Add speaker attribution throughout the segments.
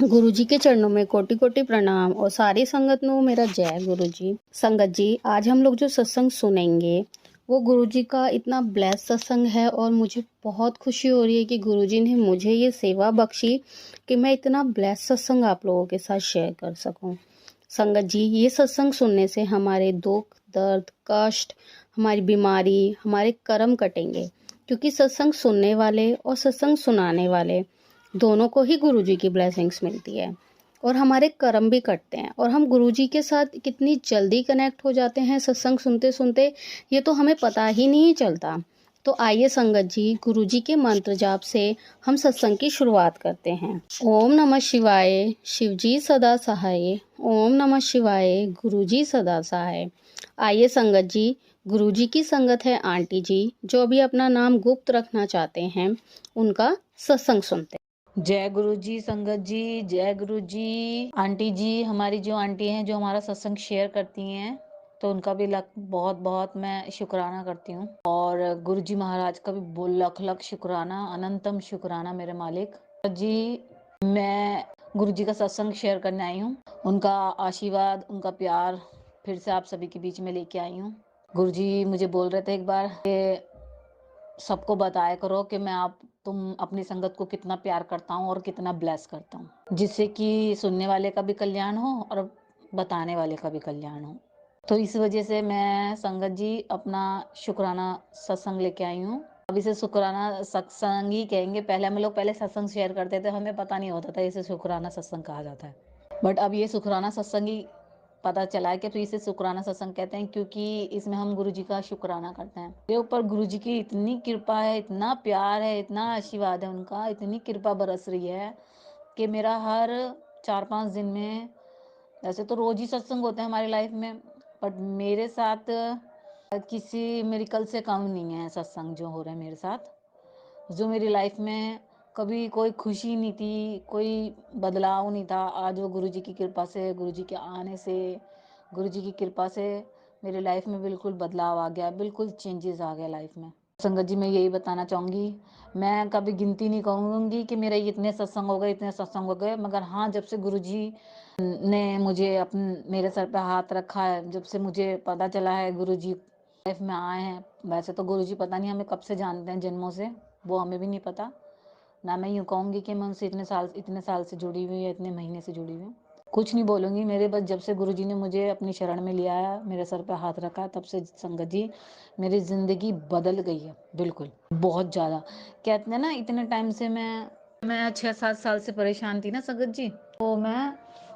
Speaker 1: गुरुजी के चरणों में कोटि कोटि प्रणाम और सारी संगत नो मेरा जय गुरुजी। संगत जी, आज हम लोग जो सत्संग सुनेंगे वो गुरुजी का इतना ब्लेस सत्संग है और मुझे बहुत खुशी हो रही है कि गुरुजी ने मुझे ये सेवा बख्शी कि मैं इतना ब्लेस सत्संग आप लोगों के साथ शेयर कर सकूं। संगत जी, ये सत्संग सुनने से हमारे दुख दर्द कष्ट, हमारी बीमारी, हमारे कर्म कटेंगे, क्योंकि सत्संग सुनने वाले और सत्संग सुनाने वाले दोनों को ही गुरुजी की ब्लेसिंग्स मिलती है और हमारे कर्म भी कटते हैं और हम गुरुजी के साथ कितनी जल्दी कनेक्ट हो जाते हैं सत्संग सुनते सुनते, ये तो हमें पता ही नहीं चलता। तो आइए संगत जी, गुरुजी के मंत्र जाप से हम सत्संग की शुरुआत करते हैं। ओम नमः शिवाय, शिवजी सदा सहाय। ओम नमः शिवाय, गुरुजी सदा सहाय। आइए संगत जी, गुरुजी की संगत है आंटी जी, जो भी अपना नाम गुप्त रखना चाहते हैं, उनका सत्संग सुनते हैं।
Speaker 2: जय गुरु जी। संगत जी, जय गुरु जी। आंटी जी, हमारी जो आंटी हैं जो हमारा सत्संग शेयर करती हैं, तो उनका भी बहुत बहुत मैं शुक्राना करती हूँ। और गुरु जी महाराज का भी लख लख शुक्राना, अनंतम शुक्राना मेरे मालिक जी। मैं गुरु जी का सत्संग शेयर करने आई हूँ। उनका आशीर्वाद, उनका प्यार फिर से आप सभी के बीच में लेके आई हूँ। गुरु जी मुझे बोल रहे थे एक बार कि सबको बताया करो कि तुम अपनी संगत को कितना प्यार करता हूँ और कितना ब्लेस करता हूँ, जिससे कि सुनने वाले का भी कल्याण हो और बताने वाले का भी कल्याण हो। तो इस वजह से मैं संगत जी अपना शुक्राना सत्संग लेके आई हूँ। अब इसे शुक्राना सत्संग ही कहेंगे। पहले हम लोग सत्संग शेयर करते थे, हमें पता नहीं होता था इसे शुक्राना सत्संग कहा जाता है, बट अब ये शुक्राना सत्संग ही पता चला है कि तो इसे शुक्राना सत्संग कहते हैं, क्योंकि इसमें हम गुरु जी का शुक्राना करते हैं। मेरे ऊपर गुरु जी की इतनी कृपा है, इतना प्यार है, इतना आशीर्वाद है उनका, इतनी कृपा बरस रही है कि मेरा हर 4-5 दिन में, वैसे तो रोज ही सत्संग होते हैं हमारी लाइफ में, बट मेरे साथ किसी मेरिकल से कम नहीं है सत्संग जो हो रहा है मेरे साथ। जो मेरी लाइफ में कभी कोई खुशी नहीं थी, कोई बदलाव नहीं था, आज वो गुरुजी की कृपा से, गुरुजी के आने से, गुरुजी की कृपा से मेरी लाइफ में बिल्कुल बदलाव आ गया, बिल्कुल चेंजेस आ गया लाइफ में। संगत जी, मैं यही बताना चाहूँगी, मैं कभी गिनती नहीं कहूँगी कि मेरे इतने सत्संग हो गए, इतने सत्संग हो गए, मगर हाँ, जब से गुरुजी ने मुझे मेरे सर पे हाथ रखा है, जब से मुझे पता चला है गुरुजी लाइफ में आए हैं। वैसे तो गुरुजी पता नहीं हमें कब से जानते हैं, जन्मों से, वो हमें भी नहीं पता ना। मैं यूँ कहूँगी कि मैं उनसे इतने साल से जुड़ी हुई, या इतने महीने से जुड़ी हुई, कुछ नहीं बोलूँगी। मेरे बस जब से गुरुजी ने मुझे अपनी शरण में लिया है, मेरे सर पे हाथ रखा है, तब से संगत जी मेरी ज़िंदगी बदल गई है, बिल्कुल बहुत ज़्यादा। कहते हैं ना, इतने टाइम से मैं 6-7 साल से परेशान थी ना संगत जी, तो मैं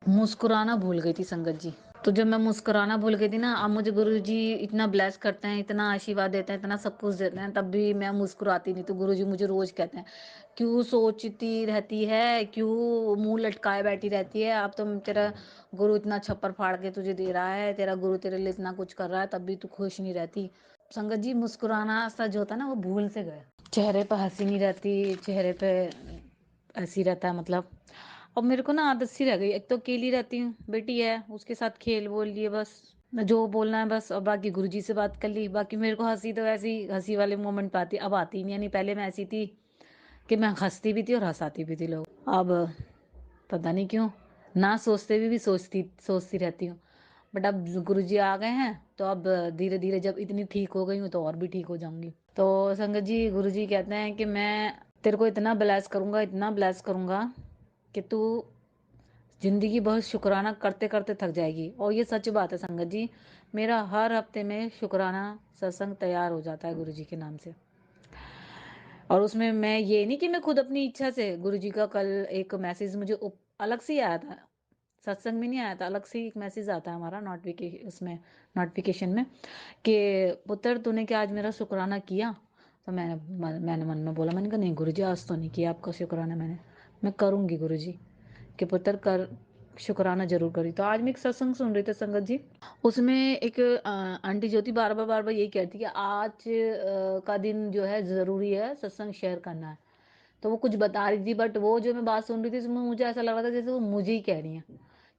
Speaker 2: मुस्कुराना भूल गई थी संगत जी। तो जब मैं मुस्कुराना भूल गई थी ना, अब मुझे गुरुजी इतना ब्लेस करते हैं, इतना आशीर्वाद देते हैं, इतना सब कुछ देते हैं, तब भी मैं मुस्कुराती नहीं। तो गुरुजी मुझे रोज कहते हैं, क्यों सोचती रहती है, क्यों मुंह लटकाए बैठी रहती है, अब तो तेरा गुरु इतना छप्पर फाड़ के तुझे दे रहा है, तेरा गुरु तेरे लिए इतना कुछ कर रहा है, तब भी तू खुश नहीं रहती। संगत जी, मुस्कुराना सा जो होता है ना, वो भूल से गए। चेहरे पर हंसी नहीं रहती, चेहरे पे हंसी रहता है, मतलब अब मेरे को ना आदत सी रह गई। एक तो अकेली रहती हूँ, बेटी है, उसके साथ खेल बोल लिए बस, जो बोलना है बस, और बाकी गुरुजी से बात कर ली। बाकी मेरे को हंसी तो ऐसी हंसी वाले मोमेंट पे आती, अब आती नहीं। यानी पहले मैं ऐसी थी कि मैं हंसती भी थी और हंसाती भी थी लोग। अब पता नहीं क्यों, ना सोचते भी सोचती रहती हूँ। बट अब गुरुजी आ गए हैं, तो अब धीरे धीरे जब इतनी ठीक हो गई हूँ, तो और भी ठीक हो जाऊंगी। तो संगत जी, गुरुजी कहते हैं कि मैं तेरे को इतना ब्लेस करूंगा, इतना ब्लेस करूंगा कि तू जिंदगी बहुत शुक्राना करते करते थक जाएगी। और ये सच बात है संगत जी, मेरा हर हफ्ते में शुक्राना सत्संग तैयार हो जाता है गुरुजी के नाम से। और उसमें मैं ये नहीं कि मैं खुद अपनी इच्छा से, गुरुजी का कल एक मैसेज मुझे अलग से ही आया था, सत्संग में नहीं आया था, अलग से एक मैसेज आता है हमारा उसमें नोटिफिकेशन में, कि पुत्र तूने क्या आज मेरा शुक्राना किया। तो मैंने मन में बोला, मैंने कहा नहीं गुरुजी, आज तो नहीं किया आपका शुक्राना मैंने, मैं करूँगी गुरुजी, कि पुत्र कर शुक्राना जरूर करी। तो आज मैं एक सत्संग सुन रही थी संगत जी, उसमें एक आंटी जो थी बार बार यही कहती कि आज का दिन जो है ज़रूरी है, सत्संग शेयर करना है। तो वो कुछ बता रही थी, बट वो जो मैं बात सुन रही थी उसमें मुझे ऐसा लग रहा था जैसे वो मुझे ही कह रही हैं,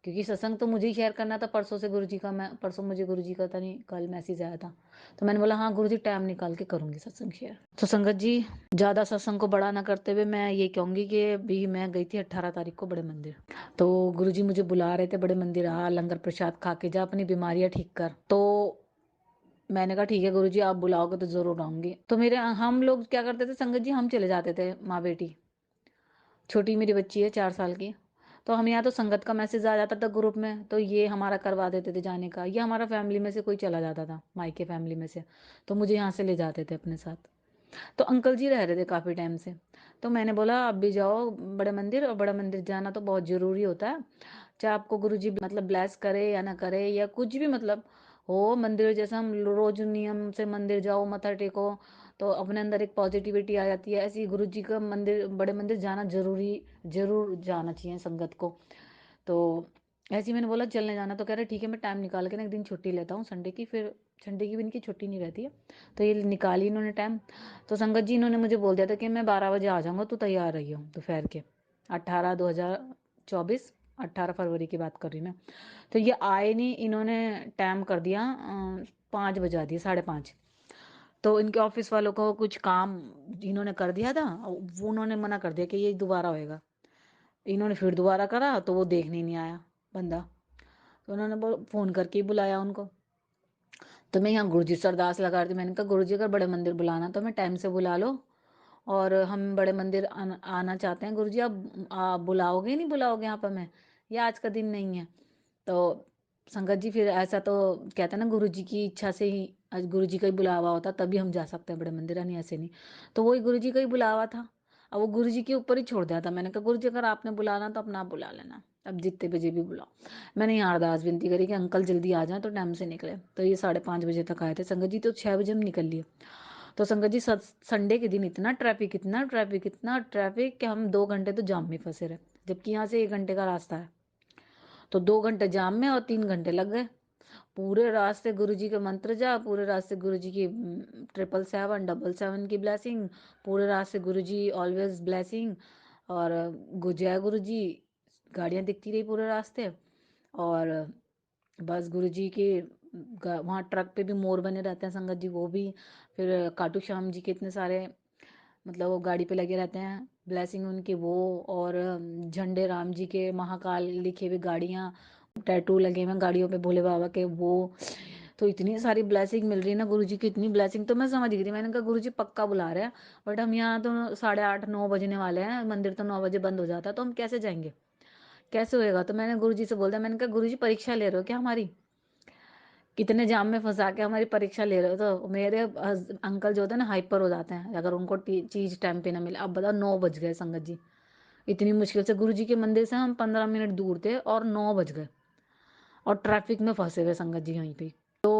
Speaker 2: क्योंकि सत्संग तो मुझे ही शेयर करना था परसों से गुरुजी का। मैं परसों मुझे गुरुजी का था नहीं, कल मैसेज आया था, तो मैंने बोला हाँ गुरुजी टाइम निकाल के करूँगी सत्संग शेयर। तो संगत जी, ज़्यादा सत्संग को बड़ा ना करते हुए मैं ये कहूँगी कि अभी मैं गई थी 18 तारीख को बड़े मंदिर। तो गुरुजी मुझे बुला रहे थे बड़े मंदिर, आ लंगर प्रसाद खा के जा, अपनी बीमारियाँ ठीक कर। तो मैंने कहा ठीक है गुरुजी, आप बुलाओगे तो जरूर आऊंगी। तो मेरे हम लोग क्या करते थे संगत जी, हम चले जाते थे माँ बेटी, छोटी मेरी बच्ची है 4 साल की। तो हम यहाँ तो संगत का मैसेज आ जाता था ग्रुप में, तो ये हमारा करवा देते थे जाने का, या हमारा फैमिली में से कोई चला जाता था, मायके फैमिली में से, तो मुझे यहाँ से ले जाते थे अपने साथ। तो अंकल जी रह रहे थे काफ़ी टाइम से, तो मैंने बोला आप भी जाओ बड़े मंदिर, और बड़ा मंदिर जाना तो बहुत ज़रूरी होता है, चाहे आपको गुरु जी मतलब ब्लेस करे या ना करे या कुछ भी मतलब हो। मंदिर जैसा हम रोज नियम से मंदिर जाओ, मत्था टेको, तो अपने अंदर एक पॉजिटिविटी आ जाती है। ऐसे ही गुरु जी का मंदिर, बड़े मंदिर जाना जरूरी, जरूर जाना चाहिए संगत को। तो ऐसे ही मैंने बोला चलने जाना, तो कह रहे ठीक है मैं टाइम निकाल के ना एक दिन छुट्टी लेता हूँ संडे की, फिर संडे की भी इनकी छुट्टी नहीं रहती है, तो ये निकाली इन्होंने टाइम। तो संगत जी इन्होंने मुझे बोल दिया था कि मैं 12 बजे आ जाऊँगा, तो तैयार रही हूँ दोपहर के। 2024 18 फरवरी की बात कर रही मैं। तो ये आए नहीं, इन्होंने टाइम कर दिया 5 बजा दिए, 5:30। तो इनके ऑफिस वालों को कुछ काम इन्होंने कर दिया था, वो उन्होंने मना कर दिया कि ये दोबारा होएगा। इन्होंने फिर दोबारा करा तो वो देखने ही नहीं आया बंदा, तो उन्होंने फ़ोन करके ही बुलाया उनको। तो मैं यहाँ गुरुजी से अरदास लगा रही थी, मैंने कहा गुरुजी अगर बड़े मंदिर बुलाना तो हमें टाइम से बुला लो, और हम बड़े मंदिर आना चाहते हैं गुरुजी, आप बुलाओगे नहीं बुलाओगे यहाँ पर हमें, ये आज का दिन नहीं है। तो संगत जी फिर ऐसा तो कहते हैं ना गुरुजी की इच्छा से ही, आज गुरुजी का ही बुलावा होता तभी हम जा सकते हैं बड़े मंदिर, नहीं ऐसे नहीं। तो वही गुरुजी का ही बुलावा था, अब वो गुरुजी के ऊपर ही छोड़ दिया था। मैंने कहा गुरुजी अगर आपने बुलाना तो अपना आप बुला लेना, अब जितने बजे भी बुलाओ। मैंने यहाँ अरदास विनती करी कि अंकल जल्दी आ जाएं तो टाइम से निकले, तो ये 5:30 बजे तक आए थे संगत जी, तो 6 बजे हम निकल लिए। तो संगत जी संडे के दिन इतना ट्रैफिक, इतना ट्रैफिक, इतना ट्रैफिक कि हम 2 घंटे तो जाम में फंसे रहे, जबकि यहाँ से 1 घंटे का रास्ता है। तो 2 घंटे जाम में और 3 घंटे लग गए। पूरे रास्ते गुरुजी के मंत्र जा, पूरे रास्ते गुरुजी की 777 777 की ब्लेसिंग, पूरे रास्ते गुरुजी ऑलवेज ब्लेसिंग, और जय गुरुजी गाड़ियाँ दिखती रही पूरे रास्ते। और बस गुरुजी के वहाँ ट्रक पे भी मोर बने रहते हैं संगत जी, वो भी, फिर खाटू श्याम जी के इतने सारे मतलब वो गाड़ी पे लगे रहते हैं, ब्लेसिंग उनकी वो, और झंडे राम जी के महाकाल लिखे हुए गाड़ियाँ, टैटू लगे हुए हैं गाड़ियों पे भोले बाबा के वो। तो इतनी सारी ब्लेसिंग मिल रही है ना गुरुजी की, इतनी ब्लेसिंग, तो मैं समझ गई थी, मैंने कहा गुरुजी पक्का बुला रहे हैं। बट हम यहाँ तो 8:30 9 बजने वाले हैं, मंदिर तो 9 बजे बंद हो जाता है, तो हम कैसे जाएंगे, कैसे होएगा। तो मैंने गुरुजी से बोल दिया, मैंने कहा गुरुजी परीक्षा ले रहे हो क्या हमारी, कितने जाम में फंसा के हमारी परीक्षा ले रहे हो। तो मेरे अंकल जो होते हैं ना हाइपर हो जाते हैं अगर उनको चीज टाइम पे ना मिले। अब बताओ 9 बज गए संगत जी, इतनी मुश्किल से गुरु जी के मंदिर से हम 15 मिनट दूर थे और 9 बज गए, और ट्रैफिक में फंसे हुए संगत जी यहीं पे। तो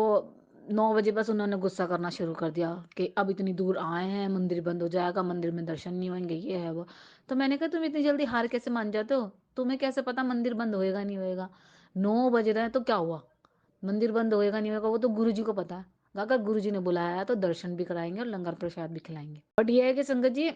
Speaker 2: 9 बजे बस उन्होंने गुस्सा करना शुरू कर दिया कि अब इतनी दूर आए हैं, मंदिर बंद हो जाएगा, मंदिर में दर्शन नहीं होंगे, ये है वो। तो मैंने कहा तुम इतनी जल्दी हार कैसे मान जाते हो, तुम्हें कैसे पता मंदिर बंद होएगा नहीं होएगा, 9 बज रहे हैं तो क्या हुआ, मंदिर बंद होएगा नहीं होएगा वो तो गुरु जी को पता है। अगर गुरु जी ने बुलाया है तो दर्शन भी कराएंगे और लंगर प्रसाद भी खिलाएंगे। बट ये है कि संगत जी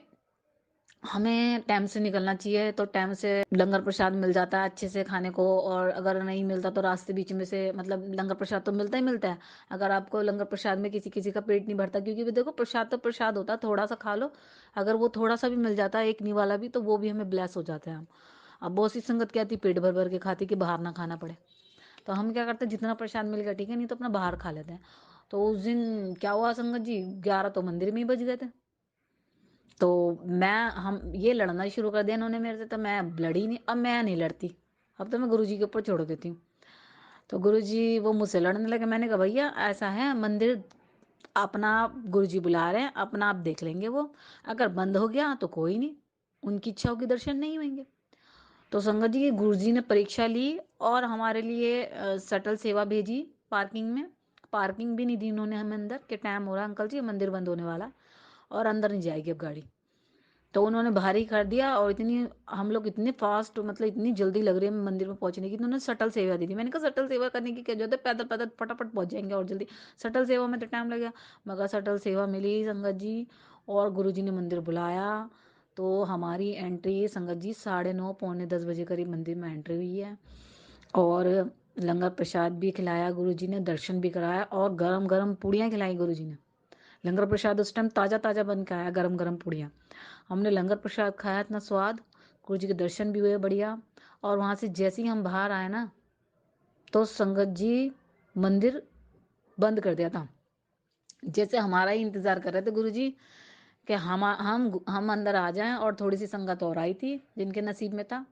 Speaker 2: हमें टाइम से निकलना चाहिए, तो टाइम से लंगर प्रसाद मिल जाता है अच्छे से खाने को, और अगर नहीं मिलता तो रास्ते बीच में से मतलब लंगर प्रसाद तो मिलता ही मिलता है। अगर आपको लंगर प्रसाद में किसी किसी का पेट नहीं भरता, क्योंकि भी देखो प्रसाद तो प्रसाद होता है, थोड़ा सा खा लो, अगर वो थोड़ा सा भी मिल जाता है एक निवाला भी, तो वो भी हमें ब्लेस हो जाता है हम। अब बहुत सी संगत क्या थी पेट भर भर के खाती कि बाहर ना खाना पड़े, तो हम क्या करते हैं जितना प्रसाद मिल गया ठीक है, नहीं तो अपना बाहर खा लेते हैं। तो उस दिन क्या हुआ संगत जी, 11 तो मंदिर में ही बज गए थे। तो मैं हम ये लड़ना ही शुरू कर दिया इन्होंने मेरे से, तो मैं लड़ी नहीं, अब मैं नहीं लड़ती, अब तो मैं गुरुजी के ऊपर छोड़ देती हूँ। तो गुरुजी वो मुझसे लड़ने लगे, मैंने कहा भैया ऐसा है मंदिर अपना आप गुरुजी बुला रहे हैं, अपना आप देख लेंगे वो, अगर बंद हो गया तो कोई नहीं, उनकी इच्छा होगी दर्शन नहीं होंगे। तो संगत जी गुरुजी ने परीक्षा ली और हमारे लिए शटल सेवा भेजी पार्किंग में, पार्किंग भी नहीं दी उन्होंने हमें अंदर, के टाइम हो रहा अंकल जी मंदिर बंद होने वाला और अंदर नहीं जाएगी अब गाड़ी। तो उन्होंने भारी कर दिया, और इतनी हम लोग इतने फास्ट मतलब इतनी जल्दी लग रही है मंदिर में पहुंचने की, उन्होंने शटल सेवा दी थी। मैंने कहा शटल सेवा करने की क्या जरूरत है, पैदल पैदल फटाफट पहुंच जाएंगे और जल्दी, शटल सेवा में तो टाइम लगेगा। मगर शटल सेवा मिली संगत जी, और गुरुजी ने मंदिर बुलाया, तो हमारी एंट्री संगत जी 9:30 पौने 10 बजे करीब मंदिर में एंट्री हुई है। और लंगर प्रसाद भी खिलाया गुरुजी ने, दर्शन भी कराया और गरम-गरम पूड़ियाँ खिलाई गुरुजी ने। लंगर प्रसाद उस टाइम ताज़ा-ताज़ा बन के आया, गरम-गरम पूड़ियाँ। हमने लंगर प्रसाद खाया, इतना स्वाद, गुरुजी के दर्शन भी हुए बढ़िया। और वहाँ से जैसे ही हम बाहर आए ना, तो संगत जी मंदिर बंद कर दिया था। जैसे हमारा ही इंतज़ार कर रहे थे गुरुजी कि हम अंदर आ जाएँ, और थोड़ी-सी संगत और आई थी, जिनके नसीब में था।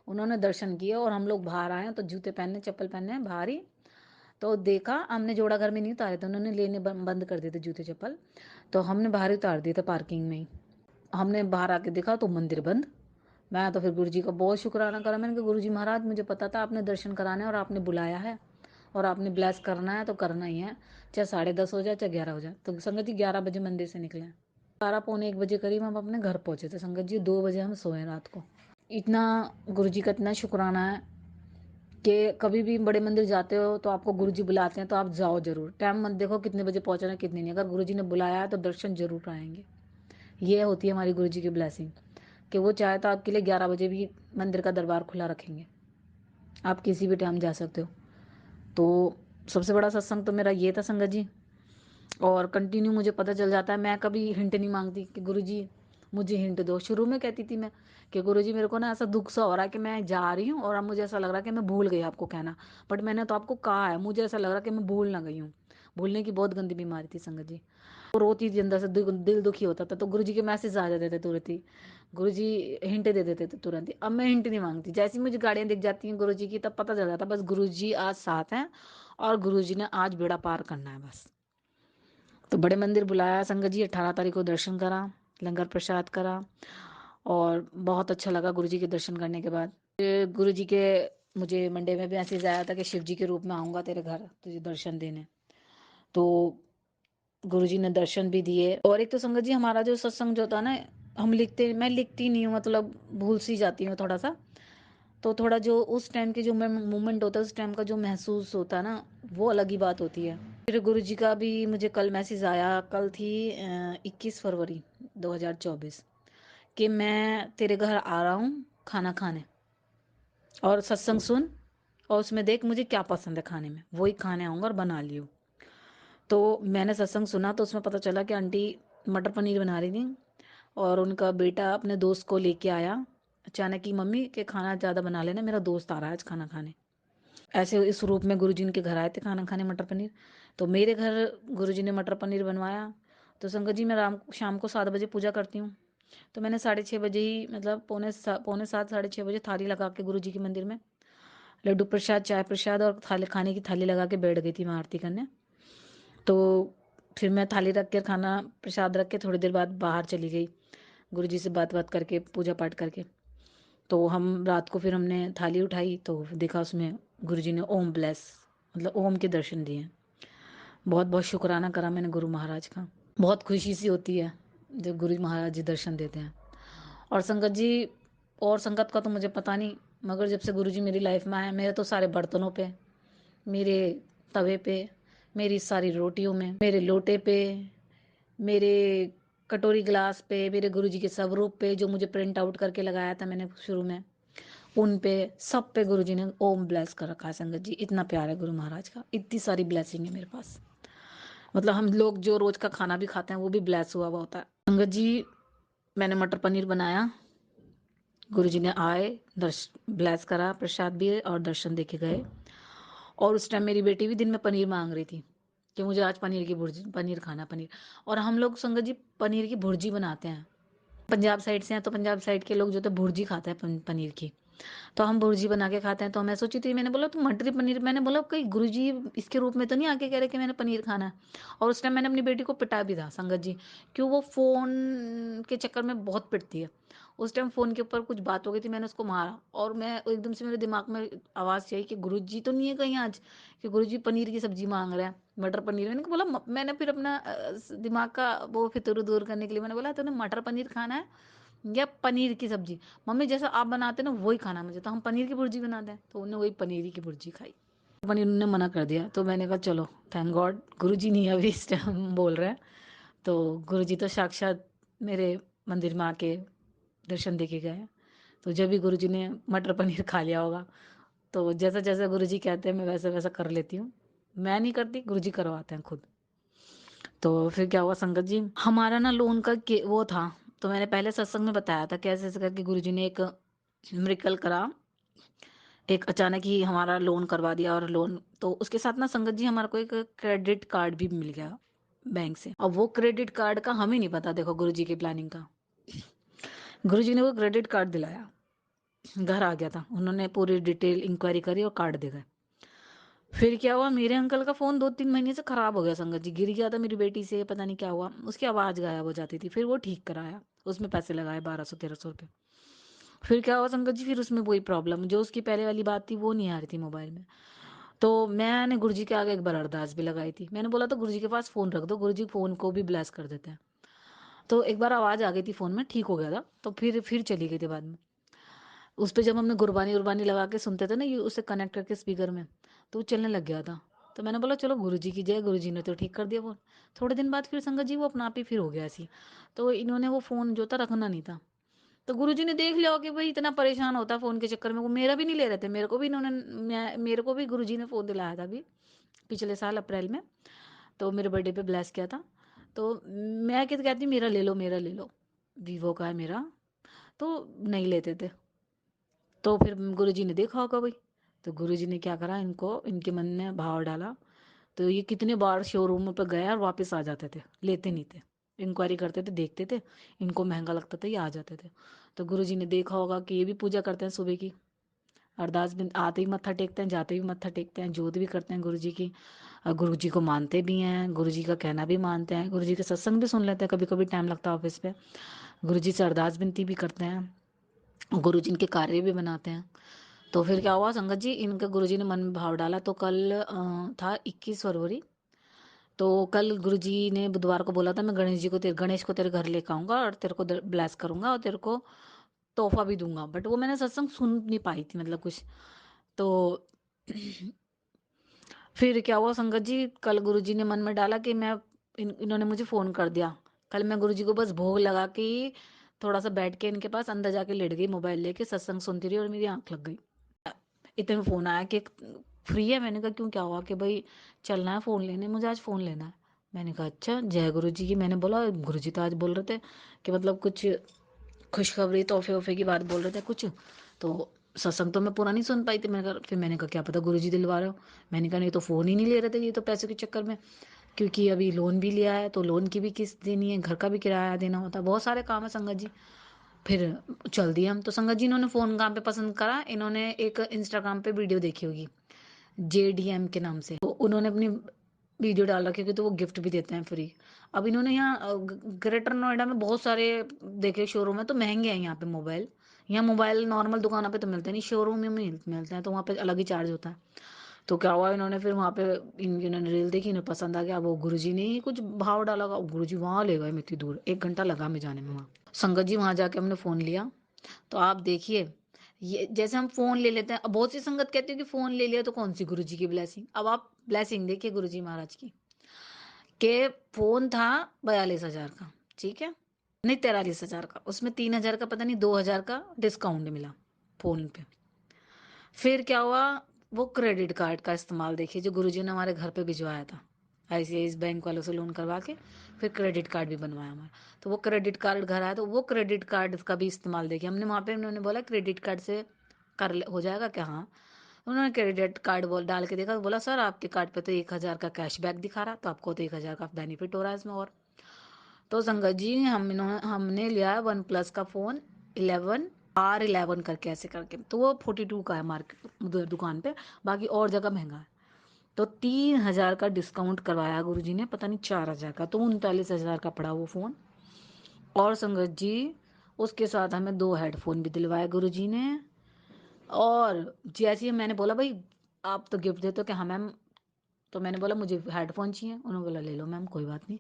Speaker 2: उन्होंने दर्शन किए और हम लोग बाहर आए, तो जूते पहने, चप्पल पहने बाहर ही। तो देखा, हमने जोड़ा घर में नहीं उतारे थे, उन्होंने लेने बंद कर दिए थे जूते चप्पल, तो हमने बाहर ही उतार दिए थे पार्किंग में ही। हमने बाहर आके देखा तो मंदिर बंद। मैं तो फिर गुरुजी का बहुत शुक्राना करा। मैंने कहा गुरुजी महाराज, मुझे पता था आपने दर्शन कराने और आपने बुलाया है और आपने ब्लेस करना है तो करना ही है, चाहे 10:30 हो जाए चाहे 11 हो जाए। तो संगत जी 11 बजे मंदिर से निकले, 12 पौने 1 बजे करीब हम अपने घर पहुंचे थे संगत जी। 2 बजे हम सोए रात को। इतना गुरुजी का इतना शुक्राना है कि कभी भी बड़े मंदिर जाते हो तो आपको गुरुजी बुलाते हैं तो आप जाओ जरूर। टाइम मत देखो कितने बजे पहुंचना है कितने नहीं, अगर गुरुजी ने बुलाया है तो दर्शन जरूर आएंगे। ये होती है हमारी गुरुजी की ब्लेसिंग कि वो चाहे तो आपके लिए 11 बजे भी मंदिर का दरबार खुला रखेंगे, आप किसी भी टाइम जा सकते हो। तो सबसे बड़ा सत्संग तो मेरा ये था संगत जी। और कंटिन्यू मुझे पता चल जाता है, मैं कभी हिंट नहीं मांगती कि गुरुजी मुझे हिंट दो। शुरू में कहती थी मैं कि गुरुजी मेरे को ना ऐसा दुख सा हो रहा है कि मैं जा रही हूँ और अब मुझे ऐसा लग रहा है कि मैं भूल गई आपको कहना, बट मैंने तो आपको कहा है, मुझे ऐसा लग रहा है कि मैं भूल ना गई हूँ। भूलने की बहुत गंदी बीमारी थी संगत जी, तो रोती थी अंदर से, दिल दुखी होता था, तो गुरुजी के मैसेज आ जाते थे तुरंत ही, गुरुजी हिंट दे देते थे तुरंत ही। अब मैं हिंट नहीं मांगती, जैसी मुझे गाड़ियाँ दिख जाती हैं गुरुजी की तब पता चल जाता बस गुरुजी आज साथ हैं और गुरुजी ने आज बेड़ा पार करना है बस। तो बड़े मंदिर बुलाया संगत जी, 18 तारीख को दर्शन करा, लंगर प्रसाद करा और बहुत अच्छा लगा गुरुजी के दर्शन करने के बाद। गुरुजी के मुझे मंडे में भी मैसेज आया था कि शिव जी के रूप में आऊँगा तेरे घर तुझे दर्शन देने। तो गुरुजी ने दर्शन भी दिए। और एक तो संगत जी हमारा जो सत्संग जो था ना, मैं लिखती नहीं हूँ, मतलब भूल सी जाती हूँ थोड़ा सा, तो थोड़ा जो उस टाइम के जो मोमेंट होता है, उस टाइम का जो महसूस होता है ना, वो अलग ही बात होती है। फिर गुरुजी का भी मुझे कल मैसेज आया, कल थी 21 फरवरी 2024, कि मैं तेरे घर आ रहा हूँ खाना खाने और सत्संग सुन, और उसमें देख मुझे क्या पसंद है खाने में, वही खाने आऊँगा और बना लियो। तो मैंने सत्संग सुना तो उसमें पता चला कि आंटी मटर पनीर बना रही थी और उनका बेटा अपने दोस्त को लेके आया अचानक ही, मम्मी के खाना ज़्यादा बना लेना, मेरा दोस्त आ रहा है आज खाना खाने। ऐसे इस रूप में गुरुजी उनके घर आए थे खाना खाने मटर पनीर। तो मेरे घर गुरुजी ने मटर पनीर बनवाया। तो संगत जी मैं शाम को 7 बजे पूजा करती हूँ, तो मैंने 6:30 बजे ही, मतलब पौने 7, 6:30 बजे थाली लगा के गुरुजी के मंदिर में लड्डू प्रसाद, चाय प्रसाद और थाली, खाने की थाली लगा के बैठ गई थी मैं आरती करने। तो फिर मैं थाली रख के, खाना प्रसाद रख के थोड़ी देर बाद बाहर चली गई, गुरुजी से बात बात करके पूजा पाठ करके। तो हम रात को फिर हमने थाली उठाई तो देखा उसमें गुरुजी ने ओम ब्लेस, मतलब ओम के दर्शन दिए। बहुत बहुत शुक्राना करा मैंने गुरु महाराज का। बहुत खुशी सी होती है जब गुरु महाराज जी दर्शन देते हैं। और संगत जी, और संगत का तो मुझे पता नहीं, मगर जब से गुरुजी मेरी लाइफ में आए, मेरे तो सारे बर्तनों पे, मेरे तवे पे, मेरी सारी रोटियों में, मेरे लोटे पे, मेरे कटोरी गिलास पे, मेरे गुरुजी के स्वरूप पे जो मुझे प्रिंट आउट करके लगाया था मैंने शुरू में, उन पे, सब पे गुरुजी ने ओम ब्लेस कर रखा है संगत जी। इतना प्यार है गुरु महाराज का, इतनी सारी ब्लेसिंग है मेरे पास, मतलब हम लोग जो रोज का खाना भी खाते हैं वो भी ब्लेस हुआ हुआ होता है। संगत जी मैंने मटर पनीर बनाया, गुरुजी ने आए, ब्लेस करा, प्रसाद भी और दर्शन दे के गए। और उस टाइम मेरी बेटी भी दिन में पनीर मांग रही थी कि मुझे आज पनीर की भुर्जी, पनीर खाना, पनीर। और हम लोग संगत जी पनीर की भुर्जी बनाते हैं, पंजाब साइड से हैं तो पंजाब साइड के लोग जो तो भुर्जी खाते हैं पनीर की, तो हम भुर्जी बना के खाते हैं। तो मैं सोची थी, मैंने बोला तुम मटर पनीर, मैंने बोला कहीं गुरुजी इसके रूप में तो नहीं आके कह रहे कि मैंने पनीर खाना है। और उस टाइम मैंने अपनी बेटी को पिटा भी था संगत जी, क्यों वो फ़ोन के चक्कर में बहुत पिटती है। उस टाइम फ़ोन के ऊपर कुछ बात हो गई थी, मैंने उसको मारा और मैं एकदम से मेरे दिमाग में आवाज़ आई कि गुरुजी तो नहीं है कहीं आज, कि गुरुजी पनीर की सब्जी मांग रहे हैं, मटर पनीर। मैंने बोला मैंने फिर अपना दिमाग का वो फितूर दूर करने के लिए मैंने बोला तूने मटर पनीर खाना है या पनीर की सब्जी? मम्मी जैसा आप बनाते ना वही खाना मुझे, तो हम पनीर की भुर्जी बनाते हैं, तो उन्होंने वही पनीर की भुर्जी खाई। पनीर उन्होंने मना कर दिया, तो मैंने कहा चलो थैंक गॉड गुरुजी नहीं अभी इस टाइम बोल रहे हैं, तो गुरुजी तो साक्षात मेरे मंदिर में आके दर्शन दे के गए। तो जब भी गुरुजी ने मटर पनीर खा लिया होगा तो जैसा-जैसा गुरुजी कहते हैं मैं वैसा-वैसा कर लेती हूँ। मैं नहीं करती, गुरुजी करवाते हैं खुद। तो फिर क्या हुआ संगत जी, हमारा ना लोन का वो था, तो मैंने पहले सत्संग में बताया था कैसे-ऐसे करके गुरुजी ने एक मिरेकल करा। एक अचानक ही हमारा लोन करवा दिया और लोन तो उसके साथ ना संगत जी हमारे को एक क्रेडिट कार्ड भी मिल गया बैंक से। अब वो क्रेडिट कार्ड का हमें नहीं पता, देखो गुरुजी की प्लानिंग का। गुरुजी ने वो क्रेडिट कार्ड दिलाया, घर आ गया था। उन्होंने पूरी डिटेल इंक्वायरी करी और कार्ड दे गए। फिर क्या हुआ, मेरे अंकल का फ़ोन 2-3 महीने से ख़राब हो गया संगत जी, गिर गया था मेरी बेटी से, पता नहीं क्या हुआ, उसकी आवाज़ गायब हो जाती थी। फिर वो ठीक कराया, उसमें पैसे लगाए 1200-1300 रुपए। फिर क्या हुआ संगत जी, फिर उसमें वही प्रॉब्लम जो उसकी पहले वाली बात थी वो नहीं आ रही थी मोबाइल में। तो मैंने गुरुजी के आगे एक बार अरदास भी लगाई थी। मैंने बोला था गुरुजी के पास फ़ोन रख दो, गुरुजी फ़ोन को भी ब्लेस कर देते हैं। तो एक बार आवाज़ आ गई थी फ़ोन में, ठीक हो गया था, तो फिर चली गई थी बाद में। उस पे जब हमने गुरबानी-वुरबानी लगा के सुनते थे ना, ये उसे कनेक्ट करके स्पीकर में, तो वो चलने लग गया था। तो मैंने बोला चलो गुरुजी की जय, गुरुजी ने तो ठीक कर दिया फ़ोन। थोड़े दिन बाद फिर संगत जी वो अपने आप ही फिर हो गया ऐसे ही। तो इन्होंने वो फ़ोन जो था रखना नहीं था। तो गुरुजी ने देख लिया कि भाई इतना परेशान होता है फ़ोन के चक्कर में, वो मेरा भी नहीं ले रहे थे। मेरे को भी गुरुजी ने फ़ोन दिलाया था अभी, पिछले साल अप्रैल में। तो मेरे बर्थडे पे ब्लेस किया था। तो मैं क्या कहती मेरा ले लो। वीवो का है मेरा, तो नहीं लेते थे। तो फिर गुरुजी ने देखा होगा भाई, तो गुरुजी ने क्या करा, इनको इनके मन में भाव डाला। तो ये कितने बार शोरूम पे गए और वापस आ जाते थे, लेते नहीं थे। इंक्वायरी करते थे, देखते थे, इनको महंगा लगता था, ये आ जाते थे। तो गुरुजी ने देखा होगा कि ये भी पूजा करते हैं सुबह की, अरदास भी आते ही मत्था टेकते हैं, जाते भी मत्था टेकते हैं, जोत भी करते हैं गुरुजी की। और गुरुजी को मानते भी हैं, गुरुजी का कहना भी मानते हैं, गुरुजी के सत्संग भी सुन लेते हैं, कभी कभी टाइम लगता है ऑफिस पे। गुरुजी से अरदास विनती भी करते हैं, गुरुजी इनके कार्य भी बनाते हैं। तो फिर क्या हुआ संगत जी, इनके गुरुजी ने मन में भाव डाला। तो कल था 21 फरवरी। तो कल गुरुजी ने बुधवार को बोला था मैं गणेश को तेरे घर लेकर आऊंगा और तेरे को ब्लेस करूंगा और तेरे को तोहफा भी दूंगा। बट वो मैंने सत्संग सुन नहीं पाई थी, मतलब कुछ। तो फिर क्या हुआ संगत जी, कल गुरुजी ने मन में डाला कि इन्होंने मुझे फ़ोन कर दिया। कल मैं गुरुजी को बस भोग लगा के ही थोड़ा सा बैठ के इनके पास अंदर जाके लेट गई, मोबाइल लेके सत्संग सुनती रही और मेरी आंख लग गई। इतने में फ़ोन आया कि फ्री है। मैंने कहा क्यों, क्या हुआ? कि भाई चलना है फ़ोन लेने, मुझे आज फ़ोन लेना है। मैंने कहा अच्छा, जय गुरु जी की। मैंने बोला गुरु जी तो आज बोल रहे थे कि मतलब कुछ खुशखबरी तोहफे वोहफे की बात बोल रहे थे कुछ। तो सत्संग तो मैं पूरा नहीं सुन पाई थी। मैंने कहा क्या पता गुरु जी दिलवा रहे हो। मैंने कहा नहीं तो फ़ोन ही नहीं ले रहे थे ये तो पैसे के चक्कर में, क्योंकि अभी लोन भी लिया है तो लोन की भी किस्त देनी है, घर का भी किराया देना होता है, बहुत सारे काम है संगत जी। फिर चल दिए हम। तो संगत जी इन्होंने फ़ोन कहाँ पे पसंद करा, इन्होंने एक इंस्टाग्राम पे वीडियो देखी होगी जेडीएम के नाम से, तो उन्होंने अपनी वीडियो डाल रखी होगी, तो वो गिफ्ट भी देते हैं फ्री। अब इन्होंने यहाँ ग्रेटर नोएडा में बहुत सारे देखे शोरूम है, तो महंगे हैं यहाँ पे मोबाइल। यहाँ मोबाइल नॉर्मल दुकानों पे तो मिलते नहीं, शोरूम में मिलते हैं, तो वहाँ पे अलग ही चार्ज होता है। तो क्या हुआ, इन्होंने फिर वहाँ पे इन्होंने रील देखी, इन्हें पसंद आ गया। वो गुरुजी ने ही कुछ भाव डाला, गुरुजी वहाँ ले गए, इतनी दूर 1 घंटा लगा हमें जाने में वहाँ। संगत जी वहाँ जाके हमने फ़ोन लिया। तो आप देखिए, ये जैसे हम फ़ोन ले लेते हैं, अब बहुत सी संगत कहती है कि फ़ोन ले लिया तो कौन सी गुरुजी की ब्लेसिंग। अब आप ब्लेसिंग देखिए गुरुजी महाराज की, के फ़ोन था 42,000 का, ठीक है, नहीं 43,000 का, उसमें 3,000 का पता नहीं 2,000 का डिस्काउंट मिला फ़ोन पे। फिर क्या हुआ, वो क्रेडिट कार्ड का इस्तेमाल देखिए जो गुरुजी ने हमारे घर पे भिजवाया था, आईसीआईसी बैंक वालों से लोन करवा के, फिर क्रेडिट कार्ड भी बनवाया हमारा। तो वो क्रेडिट कार्ड घर आया, तो वो क्रेडिट कार्ड का भी इस्तेमाल देखिए हमने वहाँ पे। उन्होंने बोला क्रेडिट कार्ड से हो जाएगा क्या? हाँ। उन्होंने क्रेडिट कार्ड बोल डाल के देखा, तो बोला सर आपके कार्ड पे तो 1,000 का कैशबैक दिखा रहा, तो आपको तो 1,000 का बेनिफिट हो रहा है इसमें। और तो संगत जी हमने लिया है वन प्लस का फ़ोन 11R11 करके, ऐसे करके, तो वो 42 का है मार्केट दुकान पे, बाकी और जगह महंगा है। तो 3,000 का डिस्काउंट करवाया गुरुजी ने, पता नहीं 4,000 का, तो 39,000 का पड़ा वो फ़ोन। और संगत जी उसके साथ हमें 2 हेडफोन भी दिलवाए गुरुजी ने। और जैसे ही मैंने बोला भाई आप तो गिफ्ट देते हो कि हाँ मैम, तो मैंने बोला मुझे हेडफोन चाहिए, उन्होंने बोला ले लो मैम कोई बात नहीं।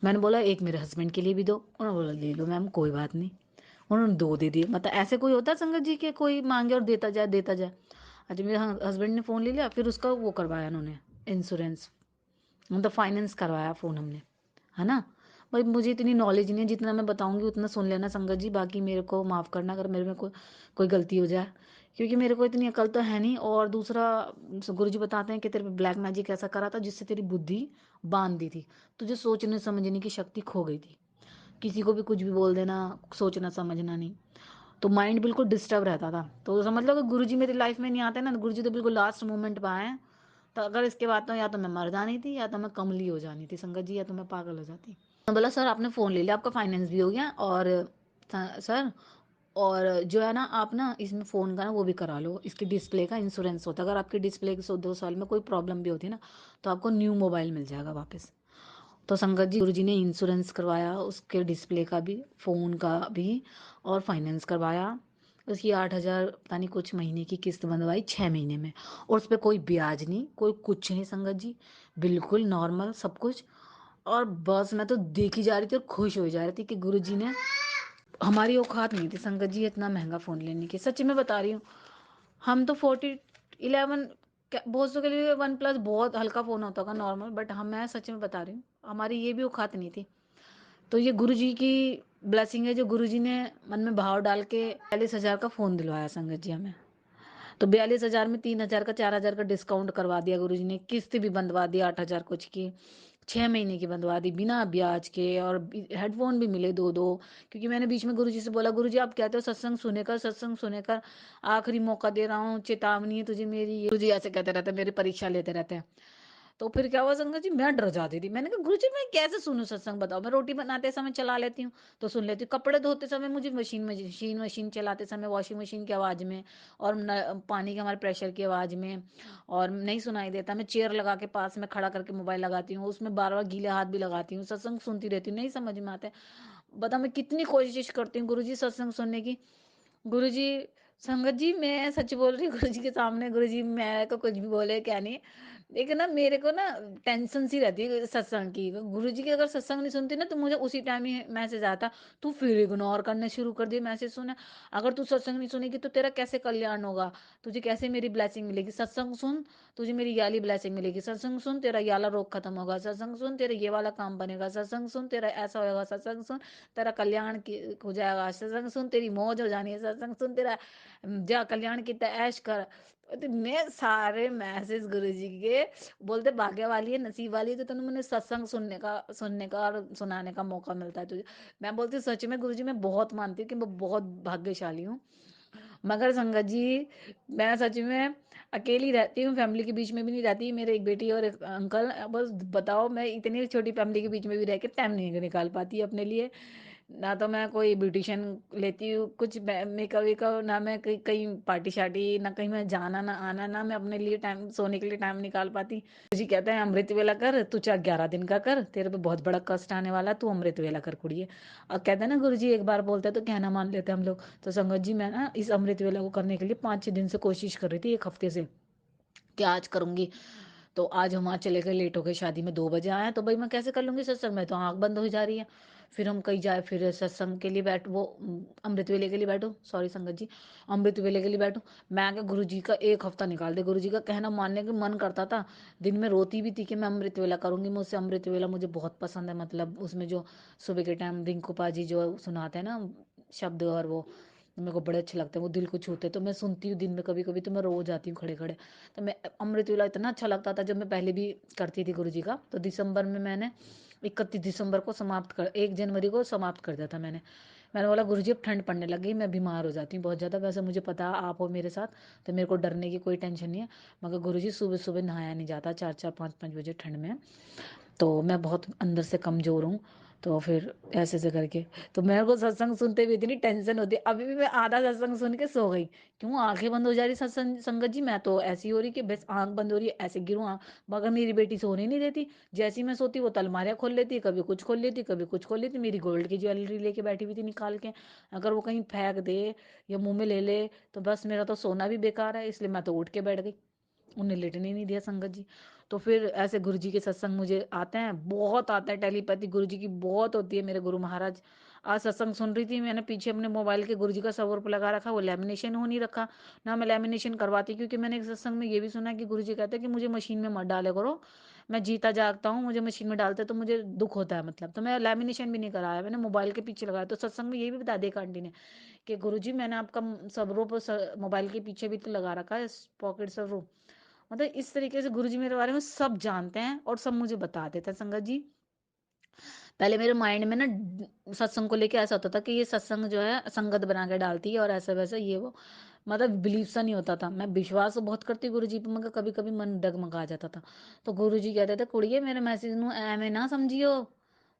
Speaker 2: मैंने बोला एक मेरे हस्बैंड के लिए भी दो, उन्होंने बोला ले लो मैम कोई बात नहीं। उन्होंने 2 दे दिए। मतलब ऐसे कोई होता है संगत जी के कोई मांगे और देता जाए देता जाए। अच्छा मेरे हस्बैंड ने फ़ोन ले लिया, फिर उसका वो करवाया उन्होंने, इंश्योरेंस, मतलब फाइनेंस करवाया फ़ोन हमने, है ना। भाई मुझे इतनी नॉलेज नहीं है, जितना मैं बताऊंगी उतना सुन लेना संगत जी, बाकी मेरे को माफ़ करना अगर मेरे में कोई गलती हो जाए। क्योंकि मेरे को इतनी अकल तो है नहीं। और दूसरा गुरुजी बताते हैं कि तेरे पे ब्लैक मैजिक ऐसा करा था जिससे तेरी बुद्धि बांध दी थी, तुझे सोचने समझने की शक्ति खो गई थी, किसी को भी कुछ भी बोल देना, सोचना समझना नहीं, तो माइंड बिल्कुल डिस्टर्ब रहता था। तो समझ लो कि गुरुजी मेरी लाइफ में नहीं आते ना, गुरुजी तो बिल्कुल लास्ट मोमेंट पे आए हैं। तो अगर इसके बाद तो या तो मैं मर जानी थी, या तो मैं कमली हो जानी थी संगत जी, या तो मैं पागल हो जाती। मैं बोला सर आपने फ़ोन ले लिया, आपका फाइनेंस भी हो गया, और सर और जो है ना आप ना इसमें फ़ोन का ना वो भी करा लो, इसकी डिस्प्ले का इंश्योरेंस होता है, अगर आपकी डिस्प्ले के 100-2 साल में कोई प्रॉब्लम भी होती है ना, तो आपको न्यू मोबाइल मिल जाएगा वापस। तो संगत जी गुरुजी ने इंश्योरेंस करवाया, उसके डिस्प्ले का भी, फ़ोन का भी, और फाइनेंस करवाया। उसकी 8,000 पता नहीं कुछ महीने की किस्त बंधवाई 6 महीने में, और उस पर कोई ब्याज नहीं, कोई कुछ नहीं संगत जी, बिल्कुल नॉर्मल सब कुछ। और बस मैं तो देखी जा रही थी और खुश हो जा रही थी कि गुरुजी ने, हमारी औकात नहीं थी संगत जी इतना महंगा फ़ोन लेने की, सच में बता रही हूँ। हम तो 4011 बहुत के लिए वन प्लस बहुत हल्का फ़ोन होता होगा नॉर्मल, बट हम, मैं सच में बता रही हूँ, हमारी ये भी औकात नहीं थी। तो ये गुरुजी की ब्लेसिंग है, जो गुरुजी ने मन में भाव डाल के 42,000 का फ़ोन दिलवाया संगत जी हमें। तो 42,000 में 3,000 का 4,000 का डिस्काउंट करवा दिया गुरुजी ने, किस्त भी बंधवा दी 8,000 कुछ की, 6 महीने की बंधवा दी बिना ब्याज के, और हेडफोन भी मिले 2-2। क्योंकि मैंने बीच में गुरुजी से बोला, गुरुजी आप कहते हो सत्संग सुने कर, सत्संग सुने कर, आखिरी मौका दे रहा हूँ, चेतावनी है तुझे मेरी। गुरुजी ऐसे कहते रहते हैं, मेरी परीक्षा लेते रहते हैं। तो फिर क्या हुआ संगत जी, मैं डर जाती थी, मैंने कहा गुरुजी मैं कैसे सुनूं सत्संग, बताओ। मैं रोटी बनाते समय चला लेती हूँ तो सुन लेती हूँ, कपड़े धोते समय मुझे मशीन चलाते समय वॉशिंग मशीन की आवाज़ में, और पानी के हमारे प्रेशर की आवाज़ में, और नहीं सुनाई देता। मैं चेयर लगा के पास में खड़ा करके मोबाइल लगाती हूँ, उसमें बार बार गीले हाथ भी लगाती हूँ, सत्संग सुनती रहती हूँ, नहीं समझ में आता है। बता मैं कितनी कोशिश करती हूँ गुरुजी सत्संग सुनने की। गुरुजी, संगत जी मैं सच बोल रही हूँ गुरुजी के सामने, गुरुजी मैं को कुछ भी बोले क्या नहीं, लेकिन ना मेरे को ना टेंशन सी रहती है सत्संग की। गुरुजी की अगर सत्संग नहीं सुनती ना, तो मुझे उसी टाइम ही मैसेज आता, तू फिर इग्नोर करने शुरू कर दिए मैसेज सुने। अगर तू सत्संग नहीं सुनेगी तो तेरा कैसे कल्याण होगा, तुझे कैसे मेरी ब्लेसिंग मिलेगी, सत्संग सुन, तुझे मेरी ये वाली ब्लेसिंग मिलेगी, सत्संग सुन तेरा ये वाला रोग खत्म होगा, सत्संग सुन तेरा ये वाला काम बनेगा, सत्संग सुन तेरा ऐसा होगा, सत्संग सुन तेरा कल्याण हो जाएगा, सत्संग सुन तेरी मौज हो जानी है, सत्संग सुन तेरा जा कल्याण की ऐश कर। इतने सारे मैसेज गुरुजी के, बोलते भाग्य वाली है, नसीब वाली है, तो तुमने मुझे सत्संग सुनने का और सुनाने का मौका मिलता है तुझे। मैं बोलती हूँ सच में गुरुजी मैं बहुत मानती हूँ कि मैं बहुत भाग्यशाली हूँ। मगर संगत जी मैं सच में अकेली रहती हूँ, फैमिली के बीच में भी नहीं रहती, मेरे एक बेटी और एक अंकल, बस बताओ मैं इतनी छोटी फैमिली के बीच में भी रह के टाइम नहीं निकाल पाती अपने लिए। ना तो मैं कोई ब्यूटिशियन लेती हूँ कुछ मेकअप वेकअप, ना मैं कहीं कहीं पार्टी शार्टी, ना कहीं मैं जाना ना आना, ना मैं अपने लिए टाइम सोने के लिए टाइम निकाल पाती। जी कहते हैं अमृत वेला कर, तू चाहे 11 दिन का कर, तेरे पे बहुत बड़ा कष्ट आने वाला, तू अमृत वेला कर कुड़िए। और कहते हैं ना गुरु जी एक बार बोलते हैं तो कहना मान लेते हैं हम लोग। तो संगत जी मैं ना इस अमृत वेला को करने के लिए 5-6 दिन से कोशिश कर रही थी, एक हफ्ते से, कि आज करूंगी। तो आज हम वहाँ चले गए लेट हो गए, शादी में 2 बजे आए, तो भाई मैं कैसे कर लूंगी सत्संग में, तो आंख बंद हो जा रही है। फिर हम कहीं जाए, फिर सत्संग के लिए बैठ वो अमृत वेले के लिए बैठो, सॉरी संगत जी, अमृत वेले के लिए बैठो। मैं आगे गुरु जी का एक हफ्ता निकाल दे, गुरु जी का कहना मानने का मन करता था। दिन में रोती भी थी कि मैं अमृत वेला करूंगी, मुझसे अमृत वेला मुझे बहुत पसंद है, मतलब उसमें जो सुबह के टाइम रिंकू पाजी जो सुनाते हैं ना शब्द, और वो मेरे को बड़े अच्छे लगते हैं, वो दिल को छूते हैं, तो मैं सुनती हूँ दिन में कभी कभी, तो मैं रो जाती हूँ खड़े खड़े। तो मैं अमृत वेला इतना अच्छा लगता था, जब मैं पहले भी करती थी गुरु जी का। तो दिसंबर में मैंने 31 दिसंबर को समाप्त कर, 1 जनवरी को समाप्त कर दिया था मैंने। मैंने बोला गुरु जी अब ठंड पड़ने लग गई, मैं बीमार हो जाती हूँ बहुत ज़्यादा, वैसे मुझे पता है आप हो मेरे साथ, तो मेरे को डरने की कोई टेंशन नहीं है। मगर गुरु जी सुबह सुबह नहाया नहीं जाता 4-4 5-5 बजे ठंड में, तो मैं बहुत अंदर से कमज़ोर हूँ। तो फिर ऐसे ऐसे करके, तो मेरे को सत्संग सुनते हुए इतनी टेंशन होती है, अभी भी मैं आधा सत्संग सुन के सो गई। क्यों आंखें बंद हो जा रही सत्संग संगत जी, मैं तो ऐसी हो रही कि बस आंख बंद हो रही है, ऐसे गिरूँ आँख। मगर मेरी बेटी सोने नहीं देती, जैसे ही मैं सोती वो तलमारियाँ खोल लेती, कभी कुछ खोल लेती, कभी कुछ खोल लेती, मेरी गोल्ड की ज्वेलरी लेके बैठी हुई थी निकाल के, अगर वो कहीं फेंक दे या मुंह में ले ले तो बस मेरा तो सोना भी बेकार है, इसलिए मैं तो उठ के बैठ गई, उन्हें लेटने नहीं दिया संगत जी। तो फिर ऐसे गुरु जी के सत्संग मुझे आते हैं, बहुत आता है, टेलीपैथी गुरु जी की बहुत होती है, मेरे गुरु महाराज। आज सत्संग सुन रही थी, मैंने पीछे अपने मोबाइल के गुरु जी का 100 रुपये लगा रखा, वो लेमिनेशन हो नहीं रखा, ना मैं लेमिनेशन करवाती, क्योंकि मैंने एक सत्संग में ये भी सुना कि गुरु जी कहते हैं कि मुझे मशीन में मत डाले करो, मैं जीता जागता हूँ, मुझे मशीन में डालते तो मुझे दुख होता है, मतलब तो मैं लेमिनेशन भी नहीं कराया, मैंने मोबाइल के पीछे लगाया। तो सत्संग में ये भी बता दिया एक आंटी ने कि गुरुजी मैंने आपका सबरूप मोबाइल के पीछे भी तो लगा रखा है, पॉकेट सबरूप। मतलब इस तरीके से गुरुजी मेरे बारे में सब जानते हैं और सब मुझे बता देते हैं संगत जी। पहले मेरे माइंड में ना सत्संग को लेके ऐसा होता था कि ये सत्संग जो है संगत बना के डालती है और ऐसा वैसा ये वो, मतलब बिलीव सा नहीं होता था। मैं विश्वास तो बहुत करती गुरु जी पे, मगर कभी कभी मन डगमगा जाता था। तो गुरु जी कहते थे कुड़िए मेरे मैसेज नू एवें ना समझियो,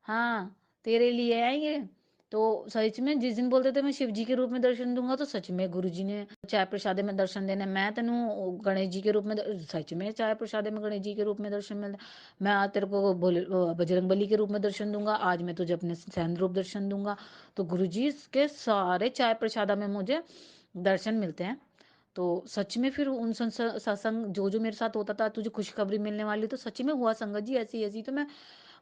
Speaker 2: हाँ तेरे लिए है ये। तो सच में जिस दिन बोलते थे मैं शिव जी के रूप में दर्शन दूंगा, तो सच में गुरु जी ने चाय प्रसादे में दर्शन देने, मैं तेनू गणेश जी के रूप में सच में चाय प्रसादे में गणेश जी के रूप में दर्शन मिलते, मैं आज तेरे को बजरंग बली के रूप में दर्शन दूंगा, आज मैं तुझे अपने सैन रूप दर्शन दूंगा। तो गुरुजी के सारे चाय प्रसादा में मुझे दर्शन मिलते हैं। तो सच में फिर उन सत्संग जो जो मेरे साथ होता था, तुझे खुशखबरी मिलने वाली, तो सच में हुआ संगत जी ऐसी ऐसी। तो मैं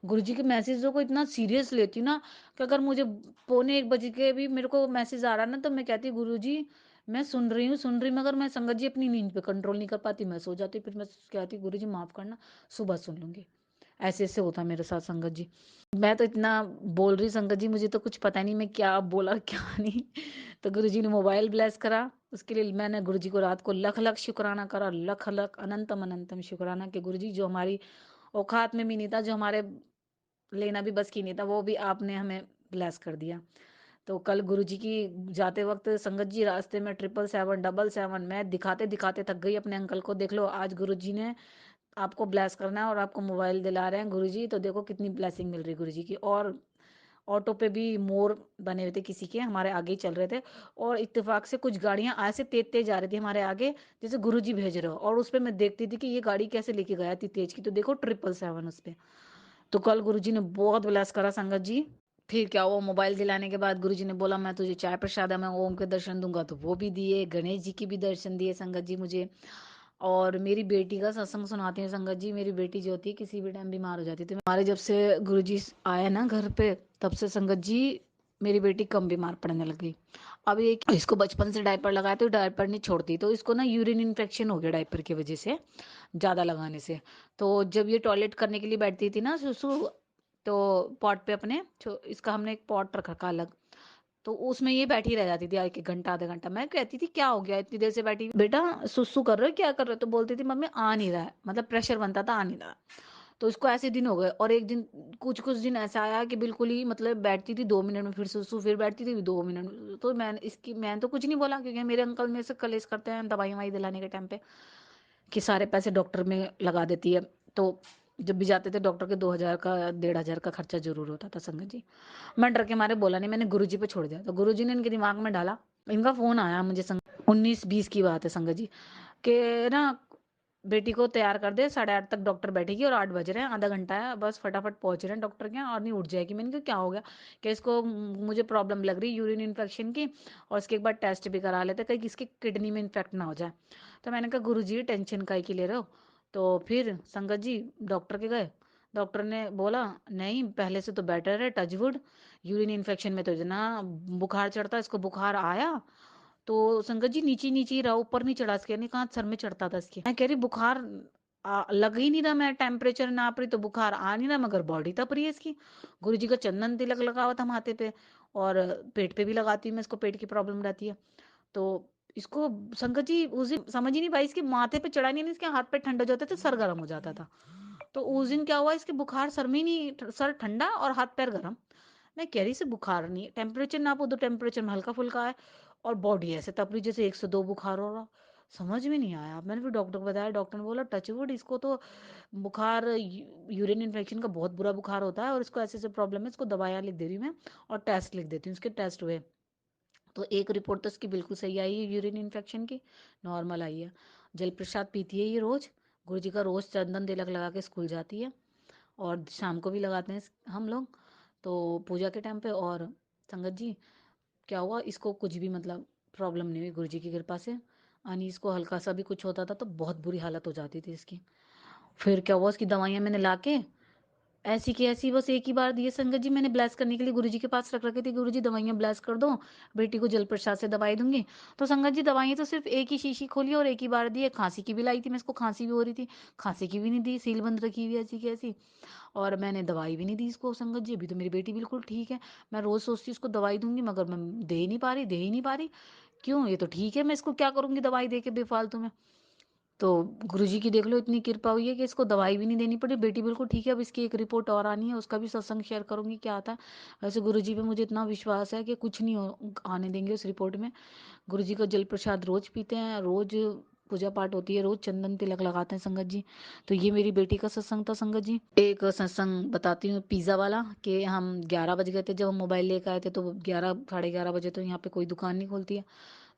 Speaker 2: गुरुजी के मैसेजों को इतना सीरियस लेती हूँ ना, कि अगर मुझे 1:45 के भी मेरे को मैसेज आ रहा ना, तो मैं कहती गुरुजी मैं सुन रही, मगर मैं संगत जी अपनी नींद पे कंट्रोल नहीं कर पाती, मैं सो जाती। फिर मैं कहती गुरुजी माफ करना, सुबह सुन लूंगी। ऐसे ऐसे होता मेरे साथ संगत जी। मैं तो इतना बोल रही संगत जी, मुझे तो कुछ पता नहीं मैं क्या बोला क्या नहीं। तो गुरुजी ने मोबाइल ब्लेस करा, उसके लिए मैंने गुरुजी को रात को लख लख शुक्राना करा, लख लख अनंतम अनंतम शुक्राना कि गुरुजी जो हमारी औकात में भी नहीं था, जो हमारे लेना भी बस की नहीं था, वो भी आपने हमें ब्लेस कर दिया। तो कल गुरुजी की जाते वक्त संगत जी रास्ते में 777 मैं दिखाते दिखाते थक गई अपने अंकल को, देख लो आज गुरुजी ने आपको ब्लेस करना है और आपको मोबाइल दिला रहे हैं गुरुजी, तो देखो कितनी ब्लेसिंग मिल रही है गुरुजी की। और ऑटो पे भी मोर बने हुए थे किसी के, हमारे आगे ही चल रहे थे, और इत्तेफाक से कुछ गाड़ियां ऐसे तेज तेज जा रही थी हमारे आगे, जैसे गुरुजी भेज रहे हो, और उस पे मैं देखती थी कि ये गाड़ी कैसे लेके गया थी तेज की, तो देखो 777 उस पे। तो कल गुरुजी ने बहुत ब्लेस करा संगत जी। फिर क्या हुआ, मोबाइल दिलाने के बाद गुरुजी ने बोला मैं तुझे चाय प्रसाद में ओम के दर्शन दूंगा, तो वो भी दिए, गणेश जी की भी दर्शन दिए संगत जी मुझे। और मेरी बेटी का सत्संग सुनाती हैं संगत जी। मेरी बेटी जो होती है किसी भी टाइम बीमार हो जाती थी, हमारे जब से गुरुजी आए ना घर पे, तब से संगत जी मेरी बेटी कम बीमार पड़ने लग गई। अब ये इसको बचपन से डायपर लगाए तो डायपर नहीं छोड़ती, तो इसको ना यूरिन इन्फेक्शन हो गया डायपर की वजह से, ज़्यादा लगाने से। तो जब ये टॉयलेट करने के लिए बैठती थी ना सुसु, तो पॉट पे अपने इसका हमने एक पॉट रख रखा अलग, तो उसमें ये बैठी रह जाती थी एक एक घंटा आधा घंटा। मैं कहती थी क्या हो गया इतनी देर से बैठी, बेटा सुसु कर रहे हो क्या कर रहे हो, तो बोलती थी मम्मी आ नहीं रहा है, मतलब प्रेशर बनता था आ नहीं रहा। तो इसको ऐसे दिन हो गए, और एक दिन कुछ कुछ दिन ऐसा आया कि बिल्कुल ही मतलब बैठती थी 2 मिनट में फिर सुसु, फिर बैठती थी 2 मिनट में। तो मैंने तो कुछ नहीं बोला, क्योंकि मेरे अंकल मेरे से कलेश करते हैं दवाई ववाई दिलाने के टाइम पे, कि सारे पैसे डॉक्टर में लगा देती है। तो जब भी जाते थे डॉक्टर के 2,000 का 1,500 का खर्चा जरूर होता था संगत जी। मैं डर के मारे बोला नहीं, मैंने गुरुजी पे छोड़ दिया। तो गुरुजी ने इनके दिमाग में डाला, इनका फोन आया मुझे 19-20 की बात है संगत जी, कि ना बेटी को तैयार कर दे, 8:30 तक डॉक्टर बैठेगी और 8 बज रहे हैं, आधा घंटा है बस, फटाफट पहुंच रहे हैं डॉक्टर के यहाँ और नहीं उठ जाएगी। मैंने कहा क्या हो गया, कि इसको मुझे प्रॉब्लम लग रही यूरिन इन्फेक्शन की, और इसके एक बार टेस्ट भी करा लेते कहीं किसकी किडनी में इन्फेक्ट ना हो जाए। तो मैंने कहा गुरु जी टेंशन काहे की ले रहे हो। तो फिर संगत जी डॉक्टर के गए, डॉक्टर ने बोला नहीं पहले से तो बेटर है, टचवुड। यूरिन इन्फेक्शन में तो इतना बुखार चढ़ता है, इसको बुखार आया तो संगत जी नीचे नीचे ही रहा, ऊपर नहीं चढ़ा, इसके नहीं कहा सर में चढ़ता था इसके। मैं कह रही बुखार लग ही नहीं रहा, मैं टेम्परेचर नाप रही तो बुखार आ नहीं रहा, मगर बॉडी तप रही है इसकी। गुरु जी का चंदन तिलक लगा हुआ था माथे पे, और पेट पे भी लगाती हूँ मैं, इसको पेट की प्रॉब्लम रहती है। तो इसको संगत जी उस दिन समझ ही नहीं पाई, इसके माथे पे चढ़ा नहीं, इसके हाथ पे ठंडा हो जाता था, सर गर्म हो जाता था। तो उस दिन क्या हुआ, इसके बुखार सर में ही नहीं, सर ठंडा और हाथ पैर गर्म। मैं कह रही से बुखार नहीं, टेम्परेचर नापो तो टेम्परेचर में हल्का फुल्का है, और बॉडी ऐसे तप रही जैसे 102 बुखार हो रहा। समझ में नहीं आया। मैंने फिर डॉक्टर को बताया, डॉक्टर ने बोला टचवुड इसको तो बुखार यूरिन इन्फेक्शन का बहुत बुरा बुखार होता है, और इसको ऐसे ऐसे प्रॉब्लम है, इसको दवाइयाँ लिख दे रही हूँ मैं, और टेस्ट लिख देती हूँ। इसके टेस्ट हुए तो एक रिपोर्ट तो इसकी बिल्कुल सही आई है, यूरिन इन्फेक्शन की नॉर्मल आई है। जल प्रसाद पीती है ये रोज, गुरु जी का रोज चंदन तिलक लगा के स्कूल जाती है, और शाम को भी लगाते हैं हम लोग, तो पूजा के टाइम पे। और संगत जी क्या हुआ, इसको कुछ भी मतलब प्रॉब्लम नहीं हुई गुरु जी की कृपा से। यानी इसको हल्का सा भी कुछ होता था तो बहुत बुरी हालत हो जाती थी इसकी। फिर क्या हुआ, उसकी दवाइयाँ मैंने ला के ऐसी की ऐसी बस एक ही बार दिए संगत जी, मैंने ब्लेस करने के लिए गुरुजी के पास रख रखे थे, गुरुजी दवाइयाँ ब्लेस कर दो, बेटी को जल प्रसाद से दवाई दूँगी। तो संगत जी दवाइयाँ तो सिर्फ़ एक ही शीशी खोली और एक ही बार दी है, खाँसी की भी लाई थी मैं इसको, खाँसी भी हो रही थी, खाँसी की भी नहीं दी, सील बंद रखी हुई है ऐसी की ऐसी। और मैंने दवाई भी नहीं दी इसको संगत जी, अभी तो मेरी बेटी बिल्कुल ठीक है। मैं रोज़ सोचती हूँ इसको दवाई दूँगी मगर मैं दे ही नहीं पा रही, दे ही नहीं पा रही। क्यों? ये तो ठीक है, मैं इसको क्या करूँगी दवाई दे के बेफ़ालतू में। तो गुरुजी की देख लो इतनी कृपा हुई है कि इसको दवाई भी नहीं देनी पड़ी, बेटी बिल्कुल ठीक है। अब इसकी एक रिपोर्ट और आनी है, उसका भी सत्संग शेयर करूँगी क्या आता है। वैसे गुरुजी पे मुझे इतना विश्वास है कि कुछ नहीं आने देंगे उस रिपोर्ट में। गुरुजी का जल प्रसाद रोज़ पीते हैं, रोज़ पूजा पाठ होती है, रोज़ चंदन तिलक लगाते हैं संगत जी। तो ये मेरी बेटी का सत्संग था संगत जी। एक सत्संग बताती हूँ पिज़्ज़ा वाला, कि हम 11 बज गए थे जब हम मोबाइल लेकर आए थे, तो 11 साढ़े 11 बजे तो यहाँ पे कोई दुकान नहीं खुलती है।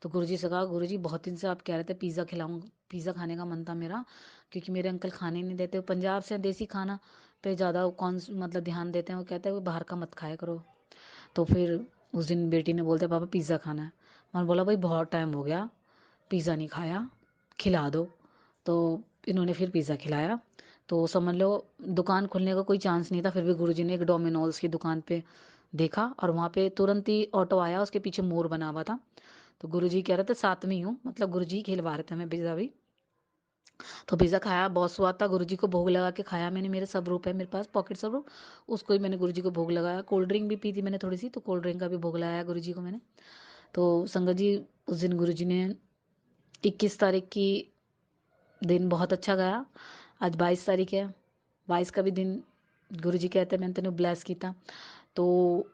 Speaker 2: तो गुरुजी से कहा, गुरुजी बहुत दिन से आप कह रहे थे पिज़्ज़ा खिलाऊँ, पिज़्ज़ा खाने का मन था मेरा, क्योंकि मेरे अंकल खाने नहीं देते, वो पंजाब से देसी खाना पे ज़्यादा मतलब ध्यान देते हैं। वो कहते हैं वो बाहर का मत खाया करो। तो फिर उस दिन बेटी ने बोलते पापा पिज़्ज़ा खाना है। मैंने बोला भाई बहुत टाइम हो गया, पिज़्ज़ा नहीं खाया, खिला दो। तो इन्होंने फिर पिज़्ज़ा खिलाया। तो समझ लो दुकान खुलने का कोई चांस नहीं था, फिर भी गुरुजी ने एक डोमिनोज़ की दुकान पे देखा और वहाँ पे तुरंत ही ऑटो आया, उसके पीछे मोर बना हुआ था। तो गुरुजी कह रहे थे साथ में ही हूँ, मतलब गुरुजी खिलवा रहे थे हमें पिज़्ज़ा भी। तो पिज़्ज़ा खाया, बहुत स्वाद था, गुरुजी को भोग लगा के खाया मैंने, मेरे स्वरूप है मेरे पास पॉकेट स्वरूप, उसको ही मैंने गुरुजी को भोग लगाया। कोल्ड ड्रिंक भी पी थी मैंने थोड़ी सी, तो कोल्ड ड्रिंक का भी भोग लगाया गुरुजी को मैंने। तो संगत जी उस दिन गुरुजी ने 21 तारीख की दिन बहुत अच्छा गया। आज 22 तारीख है, 22 का भी दिन गुरुजी कहते मैंने तेन ब्लैस किया। तो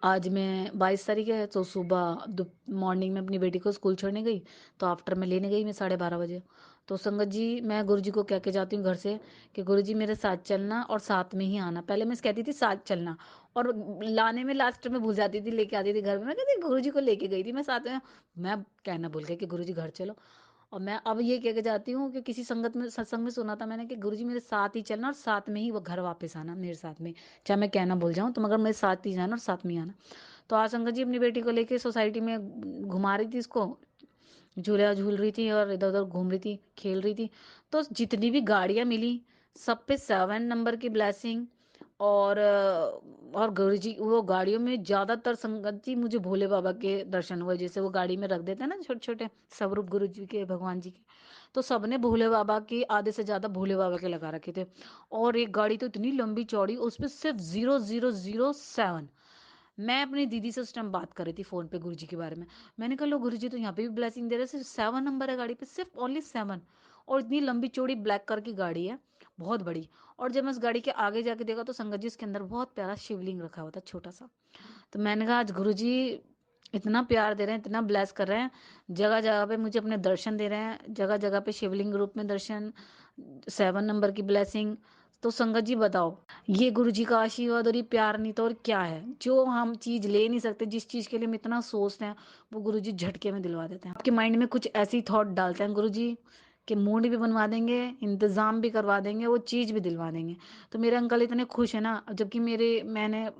Speaker 2: आज मैं 22 तारीख है, तो सुबह मॉर्निंग में अपनी बेटी को स्कूल छोड़ने गई, तो आफ्टर मैं लेने गई मैं 12:30 बजे। तो संगत जी मैं गुरुजी को कह के जाती हूँ घर से कि गुरुजी मेरे साथ चलना और साथ में ही आना। पहले मैं कहती थी साथ चलना, और लाने में लास्ट में भूल जाती थी, लेके आती थी घर में। मैं कहती गुरुजी को लेके गई थी मैं साथ में, मैं कहना भूल गई कि गुरुजी घर चलो। और मैं अब ये कह के जाती हूँ कि किसी संगत में सत्संग में सुना था मैंने कि गुरुजी मेरे साथ ही चलना और साथ में ही वो घर वापस आना मेरे साथ में, चाहे मैं कहना भूल जाऊँ तो मगर मेरे साथ ही जाना और साथ में ही आना। तो आज संगत जी अपनी बेटी को लेके सोसाइटी में घुमा रही थी इसको, झूला झूल रही थी और इधर उधर घूम रही थी, खेल रही थी। तो जितनी भी गाड़ियां मिली सब पे 7 नंबर की ब्लेसिंग। और गुरुजी वो गाड़ियों में ज्यादातर संगत जी मुझे भोले बाबा के दर्शन हुए, जैसे वो गाड़ी में रख देते हैं ना छोटे छोटे स्वरूप गुरु जी के, भगवान जी के। तो सबने भोले बाबा के, आधे से ज्यादा भोले बाबा के लगा रखे थे। और एक गाड़ी तो इतनी लंबी चौड़ी, उस पर सिर्फ 0007। मैं अपनी दीदी से उस टाइम बात कर रही थी फोन पे गुरुजी के बारे में। मैंने कहा लो गुरुजी तो यहाँ पे भी ब्लेसिंग दे रहे हैं, सिर्फ 7 नंबर है गाड़ी पे, सिर्फ ओनली 7। और इतनी लंबी चौड़ी ब्लैक कलर की गाड़ी है, बहुत बड़ी। और जब मैं उस गाड़ी के आगे जाके देखा तो संगत जी इसके अंदर बहुत प्यारा शिवलिंग रखा हुआ था छोटा सा। तो मैंने कहा आज गुरुजी इतना प्यार दे रहे हैं, इतना ब्लेस कर रहे हैं, जगह जगह पे मुझे अपने दर्शन दे रहे हैं, जगह जगह पे शिवलिंग रूप में दर्शन, 7 नंबर की ब्लेसिंग। तो संगत जी बताओ, ये गुरु जी का आशीर्वाद और ये प्यार नहीं तो और क्या है। जो हम चीज ले नहीं सकते, जिस चीज के लिए हम इतना सोचते हैं, वो गुरु जी झटके में दिलवा देते हैं। आपके माइंड में कुछ ऐसी थॉट डालते हैं गुरु जी कि मूड भी बनवा देंगे, इंतजाम भी करवा देंगे, वो चीज भी दिलवा देंगे। तो मेरे अंकल इतने खुश है ना, जबकि मैंने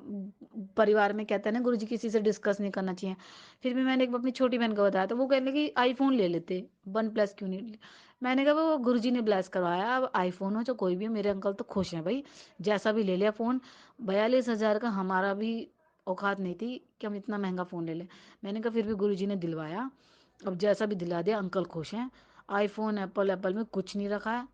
Speaker 2: परिवार में कहता है ना गुरु जी किसी से डिस्कस नहीं करना चाहिए, फिर भी मैंने एक अपनी छोटी बहन को बताया, तो वो कहने लगी आईफोन ले लेते, 1+ क्यों नहीं। मैंने कहा वो गुरुजी ने ब्लेस करवाया, अब आईफोन हो चाहे कोई भी हो, मेरे अंकल तो खुश हैं भाई, जैसा भी ले लिया फ़ोन। 42,000 का हमारा भी औकात नहीं थी कि हम इतना महंगा फ़ोन ले लें। मैंने कहा फिर भी गुरुजी ने दिलवाया, अब जैसा भी दिला दिया, अंकल खुश हैं। आईफोन एप्पल एप्पल में कुछ नहीं रखा है।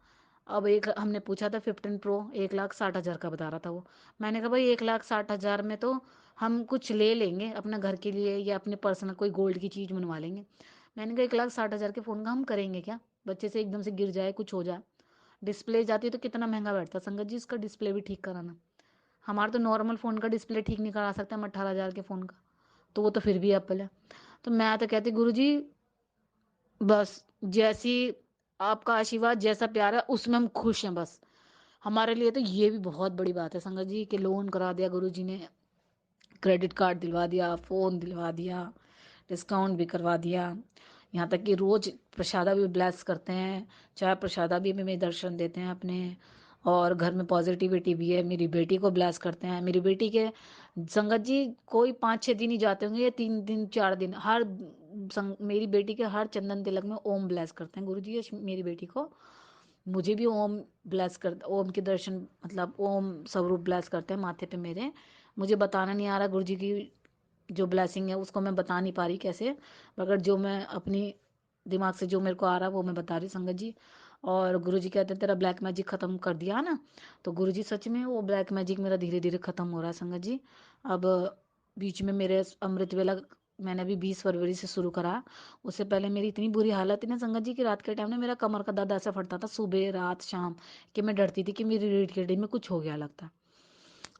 Speaker 2: अब एक हमने पूछा था 15 प्रो, 1,60,000 का बता रहा था वो। मैंने कहा भाई 1,60,000 में तो हम कुछ ले लेंगे अपना घर के लिए या अपने पर्सनल कोई गोल्ड की चीज़ बनवा लेंगे। मैंने कहा 1,60,000 के फ़ोन का हम करेंगे क्या, बच्चे से एकदम से गिर जाए कुछ हो जाए, डिस्प्ले जाती है तो कितना महंगा बैठता संगत जी इसका डिस्प्ले भी ठीक कराना। हमारा तो नॉर्मल फ़ोन का डिस्प्ले ठीक नहीं करा सकते हम 18,000 के फ़ोन का, तो वो तो फिर भी एप्पल है। तो मैं तो कहती गुरु जी बस जैसी आपका आशीर्वाद, जैसा प्यार है उसमें हम खुश हैं बस। हमारे लिए तो ये भी बहुत बड़ी बात है संगत जी कि लोन करा दिया गुरु जी ने, क्रेडिट कार्ड दिलवा दिया, फ़ोन दिलवा दिया, डिस्काउंट भी करवा दिया। यहाँ तक कि रोज़ प्रसादा भी ब्लेस करते हैं, चाय प्रसादा भी हमें दर्शन देते हैं अपने। और घर में पॉजिटिविटी भी है, मेरी बेटी को ब्लेस करते हैं। मेरी बेटी के संगत जी कोई 5-6 दिन ही जाते होंगे, या 3 दिन 4 दिन, मेरी बेटी के हर चंदन तिलक में ओम ब्लेस करते हैं गुरु जी मेरी बेटी को। मुझे भी ओम ब्लेस कर, ओम के दर्शन मतलब ओम स्वरूप ब्लेस करते हैं माथे पे मेरे। मुझे बताना नहीं आ रहा गुरु जी की जो ब्लेसिंग है उसको मैं बता नहीं पा रही कैसे, मगर जो मैं अपनी दिमाग से जो मेरे को आ रहा है वो मैं बता रही संगत जी। और गुरु जी कहते हैं तेरा ब्लैक मैजिक खत्म कर दिया ना, तो गुरु जी सच में वो ब्लैक मैजिक मेरा धीरे धीरे खत्म हो रहा है संगत जी। अब बीच में मेरे अमृत वेला मैंने अभी 20 फरवरी से शुरू करा। उससे पहले मेरी इतनी बुरी हालत थी ना संगत जी कि रात के टाइम में मेरा कमर का दर्द ऐसा फटता था सुबह रात शाम, कि मैं डरती थी कि मेरी रीढ़ की हड्डी में कुछ हो गया लगता।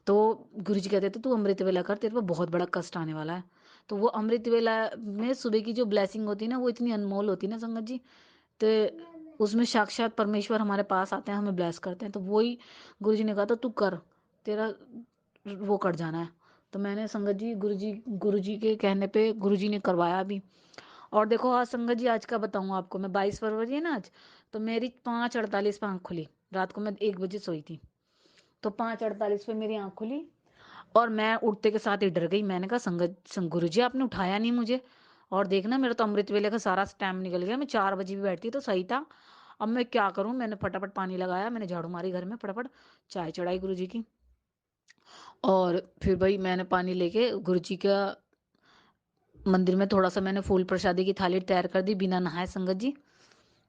Speaker 2: तो गुरु जी कहते थे तू अमृत वेला कर, तेरे पे बहुत बड़ा कष्ट आने वाला है। तो वो अमृत वेला में सुबह की जो ब्लेसिंग होती है ना वो इतनी अनमोल होती है ना संगत जी। तो उसमें साक्षात परमेश्वर हमारे पास आते हैं, हमें ब्लेस करते हैं। तो वही गुरु जी ने कहा था तू कर, तेरा वो कट जाना है। तो मैंने संगत जी गुरु जी के कहने पे गुरु जी ने करवाया भी। और देखो आज संगत जी आज का बताऊँ आपको, मैं 22 फरवरी है ना आज, तो मेरी 5:48 पे आँख खुली। रात को मैं 1 बजे सोई थी, तो 5:48 पे मेरी आँख खुली और मैं उठते के साथ ही डर गई। मैंने कहा गुरु जी आपने उठाया नहीं मुझे, और देखना मेरा तो अमृत वेले का सारा टाइम निकल गया। मैं 4 बजे भी बैठती तो सही था। अब मैं क्या करूं, मैंने फटाफट पानी लगाया, मैंने झाड़ू मारी घर में, फटाफट चाय चढ़ाई गुरु जी की। और फिर भाई मैंने पानी लेके गुरु जी का मंदिर में थोड़ा सा मैंने फूल प्रसादी की थाली तैयार कर दी बिना नहाए संगत जी।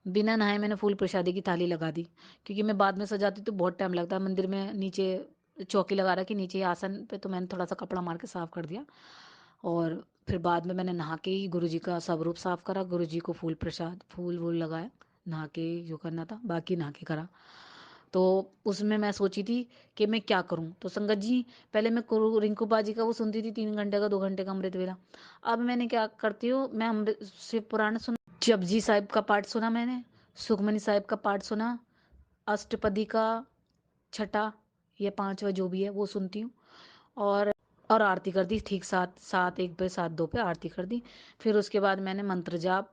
Speaker 2: बिना नहाए मैंने फूल प्रसादी की थाली लगा दी, क्योंकि मैं बाद में सजाती तो बहुत टाइम लगता है। मंदिर में नीचे चौकी लगा रखी, नीचे आसन पे, तो मैंने थोड़ा सा कपड़ा मार के साफ कर दिया। और फिर बाद में मैंने नहा के ही गुरु जी का सब रूप साफ करा, गुरु जी को फूल प्रसाद फूल वूल लगाया, नहा के जो करना था बाकी नहा के करा। तो उसमें मैं सोची थी कि मैं क्या करूं। तो संगत जी पहले मैं रिंकू बाजी का वो सुनती थी 3 घंटे का 2 घंटे का अमृत वेला। अब मैंने क्या करती हूँ, मैं अमृत शिव पुराण सुन, जपजी साहिब का पाठ सुना मैंने, सुखमनी साहिब का पाठ सुना, अष्टपदी का छठा, ये 5वां जो भी है वो सुनती हूँ। और और आरती कर दी ठीक 7:01 पे 7:02 पे आरती कर दी। फिर उसके बाद मैंने मंत्र जाप,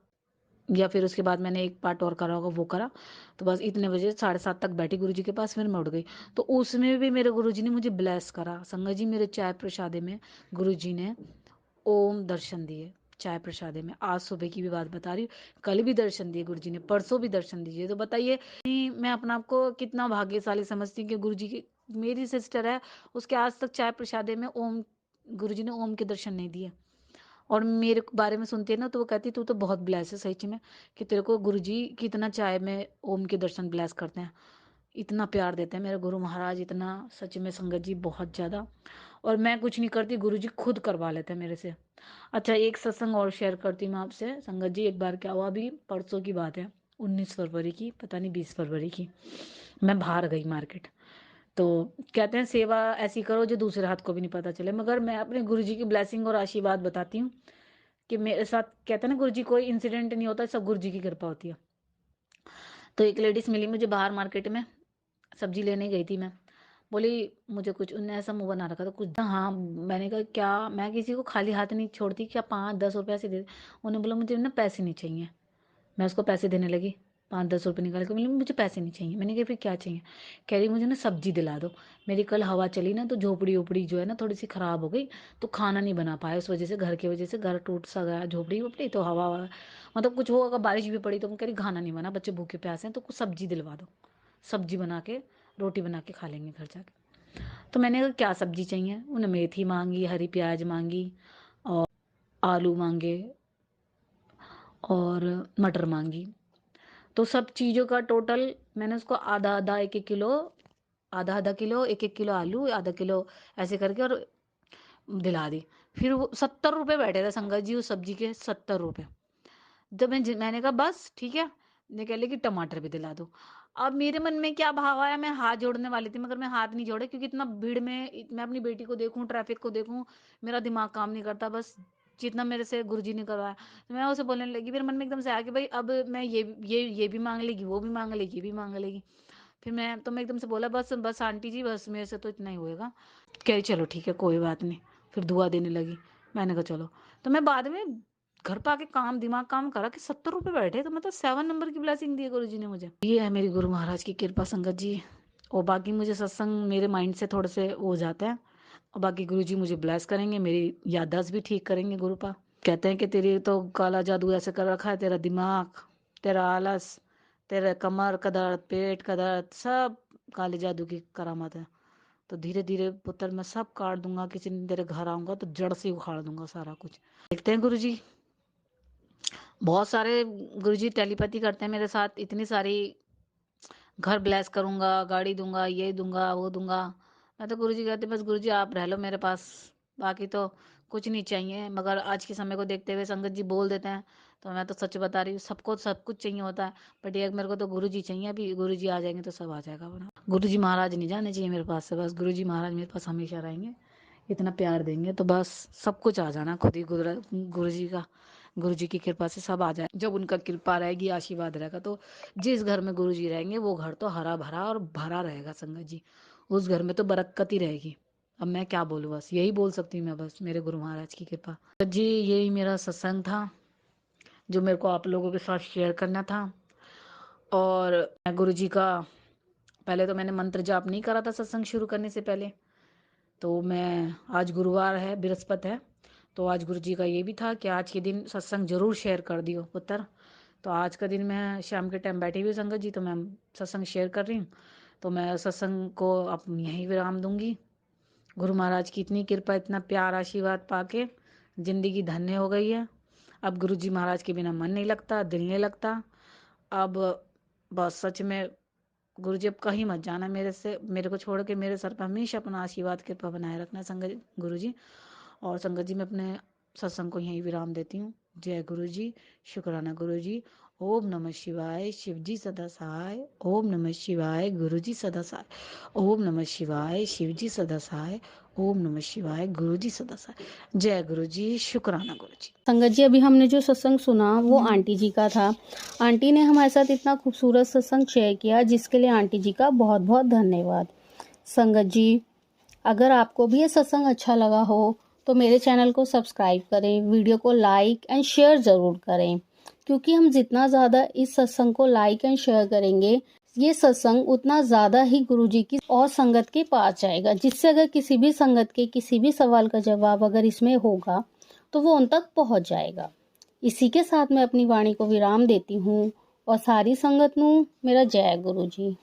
Speaker 2: या फिर उसके बाद मैंने एक पार्ट और करा होगा वो करा। तो बस इतने बजे 7:30 तक बैठी गुरु जी के पास, फिर मैं उठ गई। तो उसमें भी मेरे गुरु जी ने मुझे ब्लेस करा संगत जी। मेरे चाय प्रसादे में गुरु जी ने ओम दर्शन दिए, चाय प्रसादे में। आज सुबह की भी बात बता रही हूँ, कल भी दर्शन दिए गुरु जी ने, परसों भी दर्शन दीजिए। तो बताइए मैं अपना आपको कितना भाग्यशाली समझती हूँ कि गुरु जी की, मेरी सिस्टर है उसके आज तक चाय प्रसादे में ओम, गुरु जी ने ओम के दर्शन नहीं दिए। और मेरे बारे में सुनती है ना तो वो कहती तू तो बहुत ब्लेस है सही में, कि तेरे को गुरु जी कितना चाय में ओम के दर्शन ब्लेस करते हैं, इतना प्यार देते हैं मेरे गुरु महाराज, इतना सच में संगत जी बहुत ज़्यादा। और मैं कुछ नहीं करती, गुरु जी खुद करवा लेते हैं मेरे से। अच्छा एक सत्संग और शेयर करती हूँ मैं आपसे संगत जी। एक बार क्या हुआ, अभी परसों की बात है, 19 फरवरी की, पता नहीं 20 फरवरी की। मैं बाहर गई मार्केट, तो कहते हैं सेवा ऐसी करो जो दूसरे हाथ को भी नहीं पता चले, मगर मैं अपने गुरु जी की ब्लेसिंग और आशीर्वाद बताती हूँ कि मेरे साथ, कहते हैं ना गुरु जी कोई इंसिडेंट नहीं होता, सब गुरु जी की कृपा होती है। तो एक लेडीज मिली मुझे बाहर मार्केट में, सब्जी लेने गई थी मैं, बोली मुझे कुछ, उनने ऐसा मुंह बना रखा था कुछ, हाँ मैंने कहा क्या, मैं किसी को खाली हाथ नहीं छोड़ती, क्या 5-10 रुपये ऐसे दे दे। उन्होंने बोला मुझे ना पैसे नहीं चाहिए। मैं उसको पैसे देने लगी, 5-10 रुपये निकाल के, बोली मुझे पैसे नहीं चाहिए। मैंने कहा फिर क्या चाहिए, कह रही मुझे ना सब्जी दिला दो। मेरी कल हवा चली ना तो झोपड़ी ओपड़ी जो है ना थोड़ी सी ख़राब हो गई, तो खाना नहीं बना पाया, उस वजह से घर की वजह से घर टूट सा गया, झोपड़ी वोपड़ी, तो हवा मतलब कुछ हो, अगर बारिश भी पड़ी तो मैं कह रही खाना नहीं बना, बच्चे भूखे प्यासे हैं, तो कुछ सब्जी दिलवा दो, सब्जी बना के रोटी बना के खा लेंगे घर जाके। तो मैंने कहा क्या सब्जी चाहिए, उन्हें मेथी मांगी, हरी प्याज मांगी, और आलू मांगे, और मटर मांगी। तो सब चीज़ों का टोटल मैंने उसको आधा आधा 1-1 किलो, आधा आधा किलो 1-1 किलो आलू, आधा किलो ऐसे करके और दिला दी। फिर वो 70 रुपये बैठे थे संगत जी उस सब्जी के, 70 रुपये। जब मैंने कहा बस ठीक है, ने कह लिया कि टमाटर भी दिला दो। अब मेरे मन में क्या भाव आया, मैं हाथ जोड़ने वाली थी मगर मैं हाथ नहीं जोड़े, क्योंकि इतना भीड़ में मैं अपनी बेटी को देखूं, ट्रैफिक को देखूं, मेरा दिमाग काम नहीं करता, बस जितना मेरे से गुरुजी ने करवाया। तो मैं उसे बोलने लगी, मेरे मन में एकदम से आया कि भाई अब मैं ये भी मांग लेगी, वो भी मांग लेगी, ये भी मांग लेगी। फिर मैं एकदम से बोला बस बस आंटी जी बस मेरे से तो इतना ही होएगा। कह रही चलो ठीक है कोई बात नहीं, फिर दुआ देने लगी। मैंने कहा चलो। तो मैं बाद में घर पे आके दिमाग काम करा कि 70 रुपये बैठे, तो मतलब 7 नंबर की ब्लेसिंग दी गुरु जी ने मुझे। ये है मेरी गुरु महाराज की कृपा संगत जी। और बाकी मुझे सत्संग मेरे माइंड से थोड़े से हो जाता है, और बाकी गुरु जी मुझे ब्लेस करेंगे, मेरी याददाश्त भी ठीक करेंगे गुरुपा। कहते हैं कि तेरी तो काला जादू ऐसे कर रखा है, तेरा दिमाग, तेरा आलस, तेरे कमर का दर्द, पेट का दर्द, सब काले जादू की करामत है। तो धीरे धीरे पुत्र मैं सब काट दूंगा, किसी दिन तेरे घर आऊंगा तो जड़ से उखाड़ दूंगा सारा कुछ। देखते हैं गुरुजी। बहुत सारे गुरुजी टेलीपैथी करते हैं मेरे साथ, इतनी सारी, घर ब्लेस करूंगा, गाड़ी दूंगा, ये दूंगा, वो दूंगा। मैं तो गुरुजी कहते बस गुरुजी आप रह लो मेरे पास, बाकी तो कुछ नहीं चाहिए। मगर आज के समय को देखते हुए संगत जी बोल देते हैं, तो मैं तो सच बता रही हूँ, सबको सब कुछ चाहिए होता है, बट एक मेरे को तो गुरुजी चाहिए। अभी गुरुजी आ जाएंगे तो सब आ जाएगा वरना गुरुजी महाराज नहीं जाने चाहिए मेरे पास से, बस गुरुजी महाराज मेरे पास हमेशा रहेंगे, इतना प्यार देंगे तो बस सब कुछ आ जाना खुद ही। गुरुजी का, गुरुजी की कृपा से सब आ जाए। जब उनका कृपा रहेगी, आशीर्वाद रहेगा, तो जिस घर में गुरुजी रहेंगे वो घर तो हरा भरा और भरा रहेगा संगत जी। उस घर में तो बरकत ही रहेगी। अब मैं क्या बोलूँ, बस यही बोल सकती हूँ मैं, बस मेरे गुरु महाराज की कृपा। संगत जी यही मेरा सत्संग था जो मेरे को आप लोगों के साथ शेयर करना था। और मैं गुरुजी का, पहले तो मैंने मंत्र जाप नहीं करा था सत्संग शुरू करने से पहले, तो मैं, आज गुरुवार है, बृहस्पति है, तो आज गुरुजी का ये भी था कि आज के दिन सत्संग जरूर शेयर कर दियो पुत्र। तो आज का दिन मैं शाम के टाइम बैठी हुई संगत जी, तो मैं सत्संग शेयर कर रही हूँ। तो मैं सत्संग को अब यहीं विराम दूंगी। गुरु महाराज की इतनी कृपा, इतना प्यार, आशीर्वाद पाके जिंदगी धन्य हो गई है। अब गुरु जी महाराज के बिना मन नहीं लगता, दिल नहीं लगता। अब बस सच में गुरु जी अब कहीं मत जाना मेरे से, मेरे को छोड़ के मेरे सर पर हमेशा अपना आशीर्वाद कृपा बनाए रखना संगत गुरु जी। और संगत जी मैं अपने सत्संग को यहीं विराम देती हूँ। जय गुरु जी, शुक्राना गुरु जी। ओम नमः शिवाय, शिव जी सदा सहाय। ओम नमः शिवाय, गुरु जी सदा सहाय। ओम नमः शिवाय, शिव जी सदा सहाय। ओम नमः शिवाय, गुरु जी सदा सहाय। जय गुरु जी, शुक्राना गुरु जी।
Speaker 1: संगत जी अभी हमने जो सत्संग सुना वो आंटी जी का था। आंटी ने हमारे साथ इतना खूबसूरत सत्संग शेयर किया, जिसके लिए आंटी जी का बहुत बहुत धन्यवाद। संगत जी अगर आपको भी ये सत्संग अच्छा लगा हो तो मेरे चैनल को सब्सक्राइब करें, वीडियो को लाइक एंड शेयर ज़रूर करें, क्योंकि हम जितना ज़्यादा इस सत्संग को लाइक एंड शेयर करेंगे, ये सत्संग उतना ज़्यादा ही गुरुजी की और संगत के पास जाएगा, जिससे अगर किसी भी संगत के किसी भी सवाल का जवाब अगर इसमें होगा तो वो उन तक पहुंच जाएगा। इसी के साथ मैं अपनी वाणी को विराम देती हूँ और सारी संगत नू मेरा जय गुरु जी।